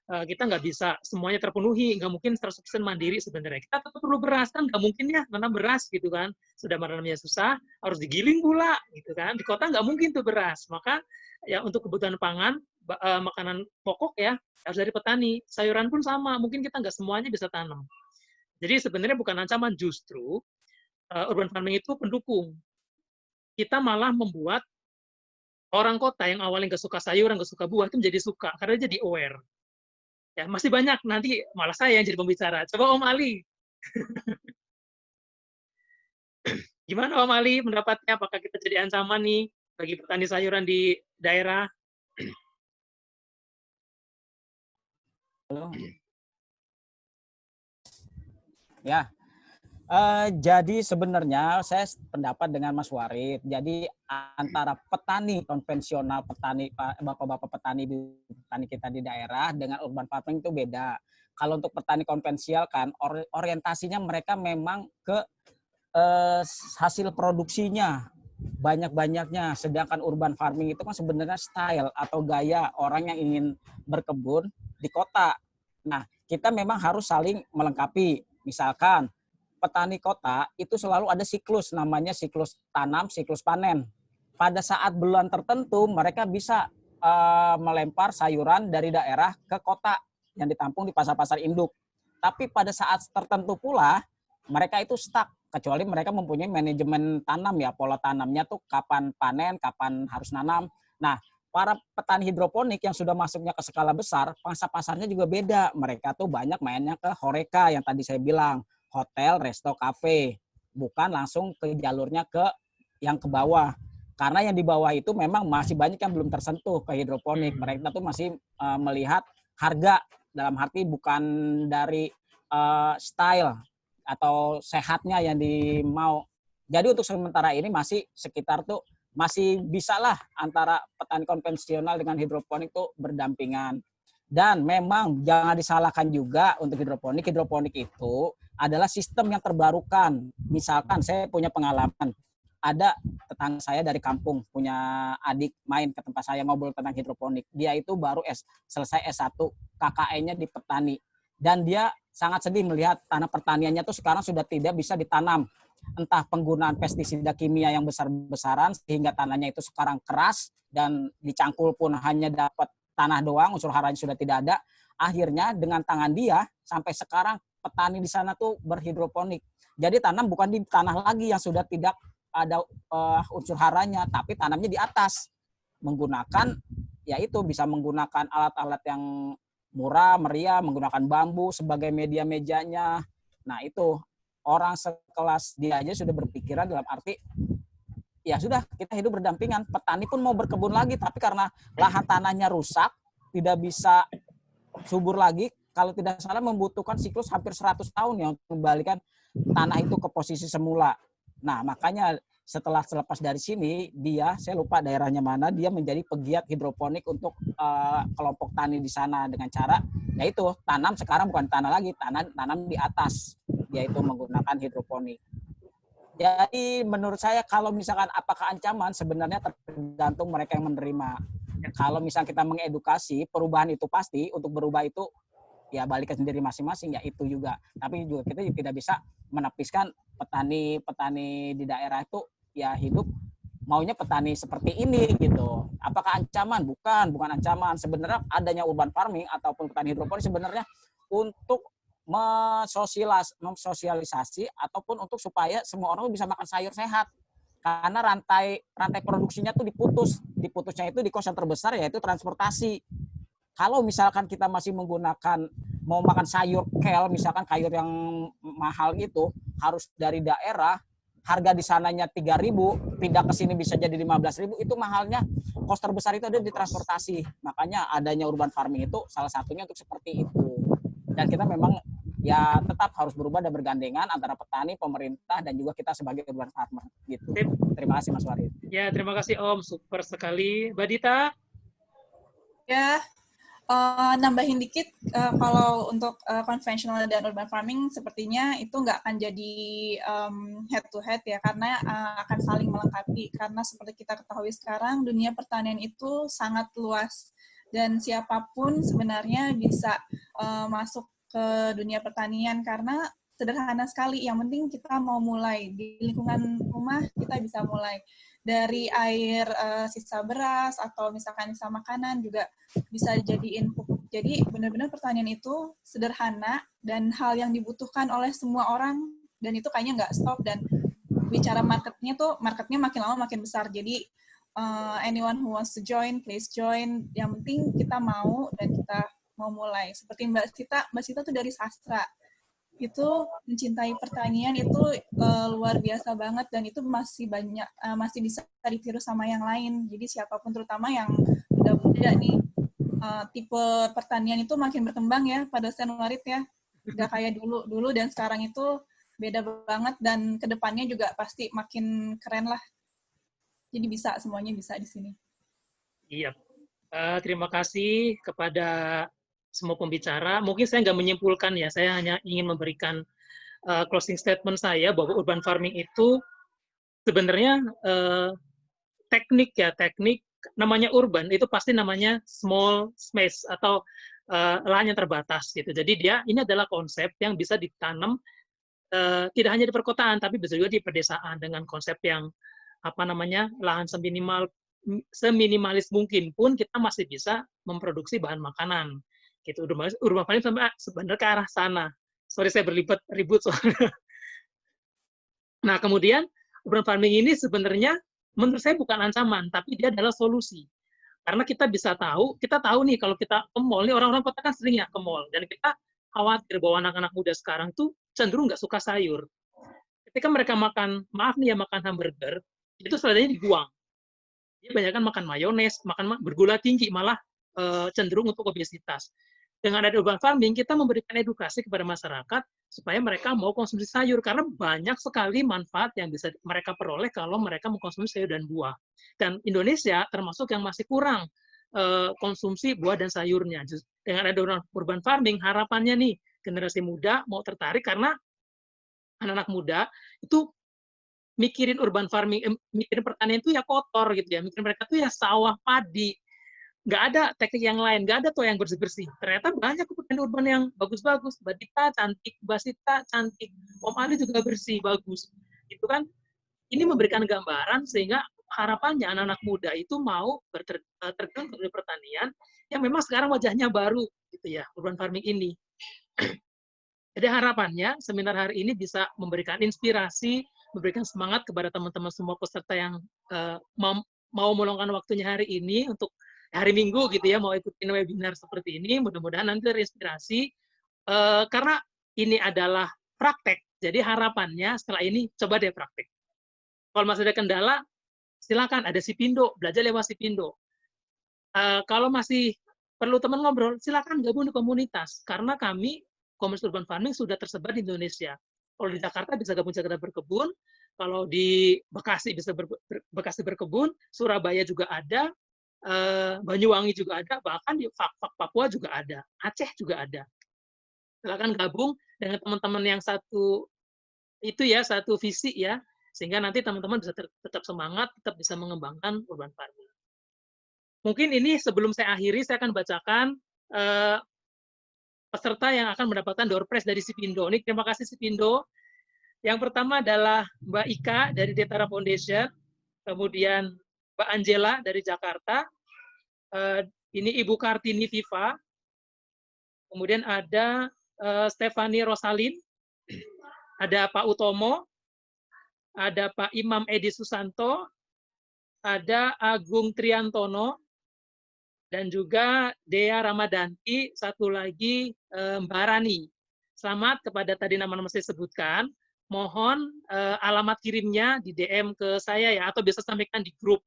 kita nggak bisa semuanya terpenuhi, nggak mungkin 100% mandiri sebenarnya. Kita tetap perlu beras kan, nggak mungkin ya nanam beras gitu kan. Sudah menanamnya susah, harus digiling pula gitu kan. Di kota nggak mungkin tuh beras. Maka ya untuk kebutuhan pangan, makanan pokok ya harus dari petani. Sayuran pun sama, mungkin kita nggak semuanya bisa tanam. Jadi sebenarnya bukan ancaman, justru urban farming itu pendukung. Kita malah membuat orang kota yang awalnya nggak suka sayuran, nggak suka buah itu menjadi suka karena jadi aware. Ya, masih banyak, nanti malah saya yang jadi pembicara. Coba Om Ali. Gimana Om Ali pendapatnya? Apakah kita jadi ancaman nih bagi petani sayuran di daerah? Halo. Ya, jadi sebenarnya saya pendapat dengan Mas Warid. Jadi antara petani konvensional, bapak-bapak petani kita di daerah dengan urban farming itu beda. Kalau untuk petani konvensional kan orientasinya mereka memang ke hasil produksinya banyak-banyaknya. Sedangkan urban farming itu kan sebenarnya style atau gaya orang yang ingin berkebun di kota. Nah, kita memang harus saling melengkapi. Misalkan petani kota itu selalu ada siklus, namanya siklus tanam, siklus panen. Pada saat bulan tertentu mereka bisa melempar sayuran dari daerah ke kota yang ditampung di pasar-pasar induk. Tapi pada saat tertentu pula mereka itu stuck, kecuali mereka mempunyai manajemen tanam ya, pola tanamnya tuh kapan panen, kapan harus nanam. Nah, para petani hidroponik yang sudah masuknya ke skala besar, pangsa pasarnya juga beda. Mereka tuh banyak mainnya ke horeca yang tadi saya bilang, hotel, resto, kafe, bukan langsung ke jalurnya ke yang ke bawah. Karena yang di bawah itu memang masih banyak yang belum tersentuh ke hidroponik. Mereka tuh masih melihat harga, dalam arti bukan dari style atau sehatnya yang dimau. Jadi untuk sementara ini masih sekitar tuh masih bisa lah antara petani konvensional dengan hidroponik tuh berdampingan. Dan memang jangan disalahkan juga untuk hidroponik. Hidroponik itu adalah sistem yang terbarukan. Misalkan saya punya pengalaman, ada tetangga saya dari kampung punya adik main ke tempat saya ngobrol tentang hidroponik. Dia itu baru selesai S1, KKN-nya di petani. Dan dia sangat sedih melihat tanah pertaniannya tuh sekarang sudah tidak bisa ditanam. Entah penggunaan pestisida kimia yang besar-besaran sehingga tanahnya itu sekarang keras dan dicangkul pun hanya dapat tanah doang, unsur haranya sudah tidak ada. Akhirnya dengan tangan dia sampai sekarang petani di sana tuh berhidroponik. Jadi tanam bukan di tanah lagi yang sudah tidak ada unsur haranya, tapi tanamnya di atas. Menggunakan yaitu bisa menggunakan alat-alat yang murah, meriah, menggunakan bambu sebagai media mejanya. Nah itu orang sekelas dia aja sudah berpikiran dalam arti, ya sudah kita hidup berdampingan. Petani pun mau berkebun lagi, tapi karena lahan tanahnya rusak, tidak bisa subur lagi, kalau tidak salah membutuhkan siklus hampir 100 tahun ya untuk kembalikan tanah itu ke posisi semula. Nah makanya setelah selepas dari sini, saya lupa daerahnya mana, dia menjadi pegiat hidroponik untuk kelompok tani di sana dengan cara, yaitu tanam sekarang bukan tanah lagi, tanam di atas, yaitu menggunakan hidroponik. Jadi menurut saya kalau misalkan apakah ancaman, sebenarnya tergantung mereka yang menerima. Kalau misalnya kita mengedukasi, perubahan itu pasti, untuk berubah itu ya balik ke sendiri masing-masing, ya itu juga. Tapi juga kita tidak bisa menapiskan petani di daerah itu ya hidup maunya petani seperti ini gitu. Apakah ancaman? Bukan ancaman. Sebenarnya adanya urban farming ataupun petani hidroponik sebenarnya untuk mensosialisasi ataupun untuk supaya semua orang bisa makan sayur sehat. Karena rantai produksinya tuh diputusnya itu di kos yang terbesar, yaitu transportasi. Kalau misalkan kita masih menggunakan mau makan sayur kel, misalkan sayur yang mahal itu harus dari daerah, harga di sananya 3.000, pindah ke sini bisa jadi 15.000, itu mahalnya. Kos terbesar itu ada di transportasi. Makanya adanya urban farming itu salah satunya untuk seperti itu. Dan kita memang ya tetap harus berubah dan bergandengan antara petani, pemerintah, dan juga kita sebagai urban farmer gitu. Terima kasih Mas Warid. Ya, terima kasih Om, super sekali. Mbak Dita? Ya, nambahin dikit, kalau untuk konvensional dan urban farming sepertinya itu nggak akan jadi head to head ya, karena akan saling melengkapi. Karena seperti kita ketahui sekarang, dunia pertanian itu sangat luas dan siapapun sebenarnya bisa masuk ke dunia pertanian karena sederhana sekali. Yang penting kita mau mulai di lingkungan rumah, kita bisa mulai dari air sisa beras atau misalkan sisa makanan juga bisa dijadiin pupuk. Jadi benar-benar pertanian itu sederhana dan hal yang dibutuhkan oleh semua orang, dan itu kayaknya nggak stop. Dan bicara marketnya makin lama makin besar. Jadi anyone who wants to join, please join. Yang penting kita mau dan kita mau mulai. Seperti Mbak Sita tuh dari sastra. Itu mencintai pertanian itu luar biasa banget, dan itu masih banyak masih bisa ditiru sama yang lain. Jadi siapapun, terutama yang muda-muda nih, tipe pertanian itu makin berkembang ya pada Warid ya. Udah kayak dulu dan sekarang itu beda banget, dan kedepannya juga pasti makin keren lah. Jadi semuanya bisa di sini. Iya. Terima kasih kepada semua pembicara. Mungkin saya nggak menyimpulkan ya, saya hanya ingin memberikan closing statement saya bahwa urban farming itu sebenarnya teknik namanya urban itu pasti namanya small space atau lahan yang terbatas gitu. Jadi ini adalah konsep yang bisa ditanam tidak hanya di perkotaan tapi bisa juga di pedesaan dengan konsep yang lahan seminimalis mungkin pun kita masih bisa memproduksi bahan makanan gitu. Urban farming sebenarnya ke arah sana. Sorry saya ribut soalnya. Nah, kemudian urban farming ini sebenarnya menurut saya bukan ancaman, tapi dia adalah solusi. Karena kita tahu nih kalau kita ke mall, nih orang-orang kota kan sering ya ke mall, dan kita khawatir bahwa anak-anak muda sekarang tuh cenderung nggak suka sayur. Ketika mereka makan hamburger, itu selanjutnya dibuang. Dia banyak kan makan mayones, makan bergula tinggi, malah cenderung untuk obesitas. Dengan ada urban farming, kita memberikan edukasi kepada masyarakat supaya mereka mau konsumsi sayur, karena banyak sekali manfaat yang bisa mereka peroleh kalau mereka mengkonsumsi sayur dan buah. Dan Indonesia termasuk yang masih kurang konsumsi buah dan sayurnya. Dengan ada urban farming, harapannya nih, generasi muda mau tertarik, karena anak-anak muda itu mikirin urban farming, mikirin pertanian itu ya kotor gitu ya, mikirin mereka tuh ya sawah, padi, nggak ada teknik yang lain, nggak ada tuh yang bersih-bersih. Ternyata banyak petani urban yang bagus-bagus, Mbak Dita cantik, Mbak Sita cantik, Om Ali juga bersih, bagus. Itu kan, ini memberikan gambaran sehingga harapannya anak-anak muda itu mau terjun ke pertanian yang memang sekarang wajahnya baru gitu ya, urban farming ini. Jadi harapannya seminar hari ini bisa memberikan inspirasi, memberikan semangat kepada teman-teman semua peserta yang mau meluangkan waktunya hari ini untuk hari Minggu gitu ya, mau ikutin webinar seperti ini. Mudah-mudahan nanti terinspirasi karena ini adalah praktek. Jadi harapannya setelah ini coba deh praktek. Kalau masih ada kendala, silakan ada Sipindo, belajar lewat Sipindo. Kalau masih perlu teman ngobrol, silakan gabung di komunitas, karena kami komunitas urban farming sudah tersebar di Indonesia. Kalau di Jakarta bisa gabung Jakarta Berkebun, kalau di Bekasi bisa Bekasi Berkebun, Surabaya juga ada, Banyuwangi juga ada, bahkan di Papua juga ada, Aceh juga ada. Silakan gabung dengan teman-teman yang satu visi ya, sehingga nanti teman-teman bisa tetap semangat, tetap bisa mengembangkan urban farming. Mungkin ini sebelum saya akhiri, saya akan bacakan peserta yang akan mendapatkan door prize dari Sipindo. Ini terima kasih Sipindo. Yang pertama adalah Mbak Ika dari Detara Foundation, kemudian Mbak Angela dari Jakarta, ini Ibu Kartini Viva, kemudian ada Stefani Rosalin, ada Pak Utomo, ada Pak Imam Edi Susanto, ada Agung Triantono, dan juga Dea Ramadanti, satu lagi Mbak Rani. Selamat kepada tadi nama-nama saya sebutkan. Mohon alamat kirimnya di DM ke saya ya, atau bisa sampaikan di grup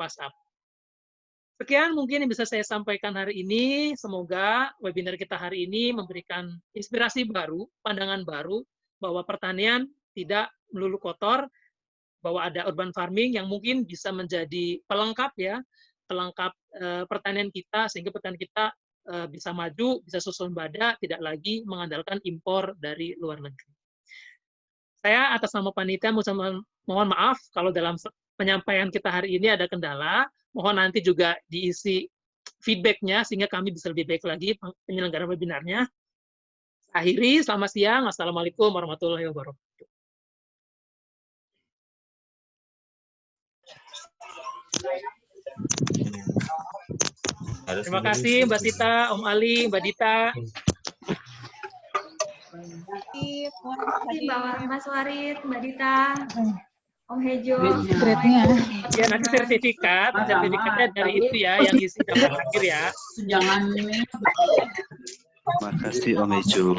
WhatsApp. Sekian mungkin yang bisa saya sampaikan hari ini. Semoga webinar kita hari ini memberikan inspirasi baru, pandangan baru, bahwa pertanian tidak melulu kotor, bahwa ada urban farming yang mungkin bisa menjadi pelengkap ya, pelengkap pertanian kita, sehingga pertanian kita bisa maju, bisa swasembada, tidak lagi mengandalkan impor dari luar negeri. Saya atas nama panitia mohon maaf kalau dalam penyampaian kita hari ini ada kendala, mohon nanti juga diisi feedback-nya sehingga kami bisa lebih baik lagi penyelenggaraan webinarnya. Akhiri, selamat siang. Assalamualaikum warahmatullahi wabarakatuh. Terima kasih Mbak Sita, Om Ali, Mbak Dita. Terima kasih Mas Warid, Mbak Dita, Om Hejo. Ya nanti sertifikatnya dari itu ya, yang isi daftar akhir ya. Jangan. Terima kasih Om Hejo.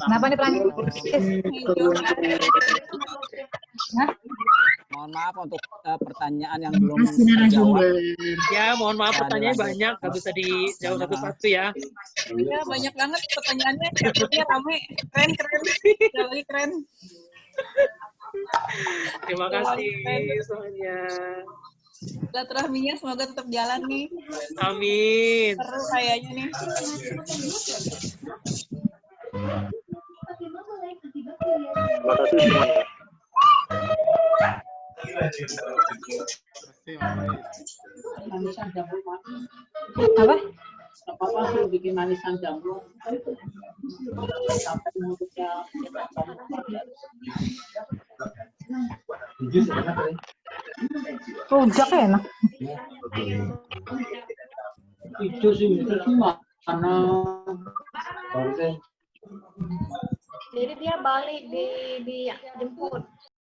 Kenapa nih pelan? Mohon maaf untuk pertanyaan yang belum dijawab. Ya, mohon maaf pertanyaan banyak, nggak bisa dijawab satu-satu ya. Ya, banyak banget pertanyaannya, chatroomnya rame, keren. Sekali lagi keren. Terima kasih semuanya. Silaturahminya semoga tetap jalan nih. Amin. Seru kayaknya nih. Terima kasih semuanya. Apa? apa-apa sih bikin manisan jambu. Sampai mulutnya Rujak enak. hijau sih, itu gimana? Jadi dia balik dijemput.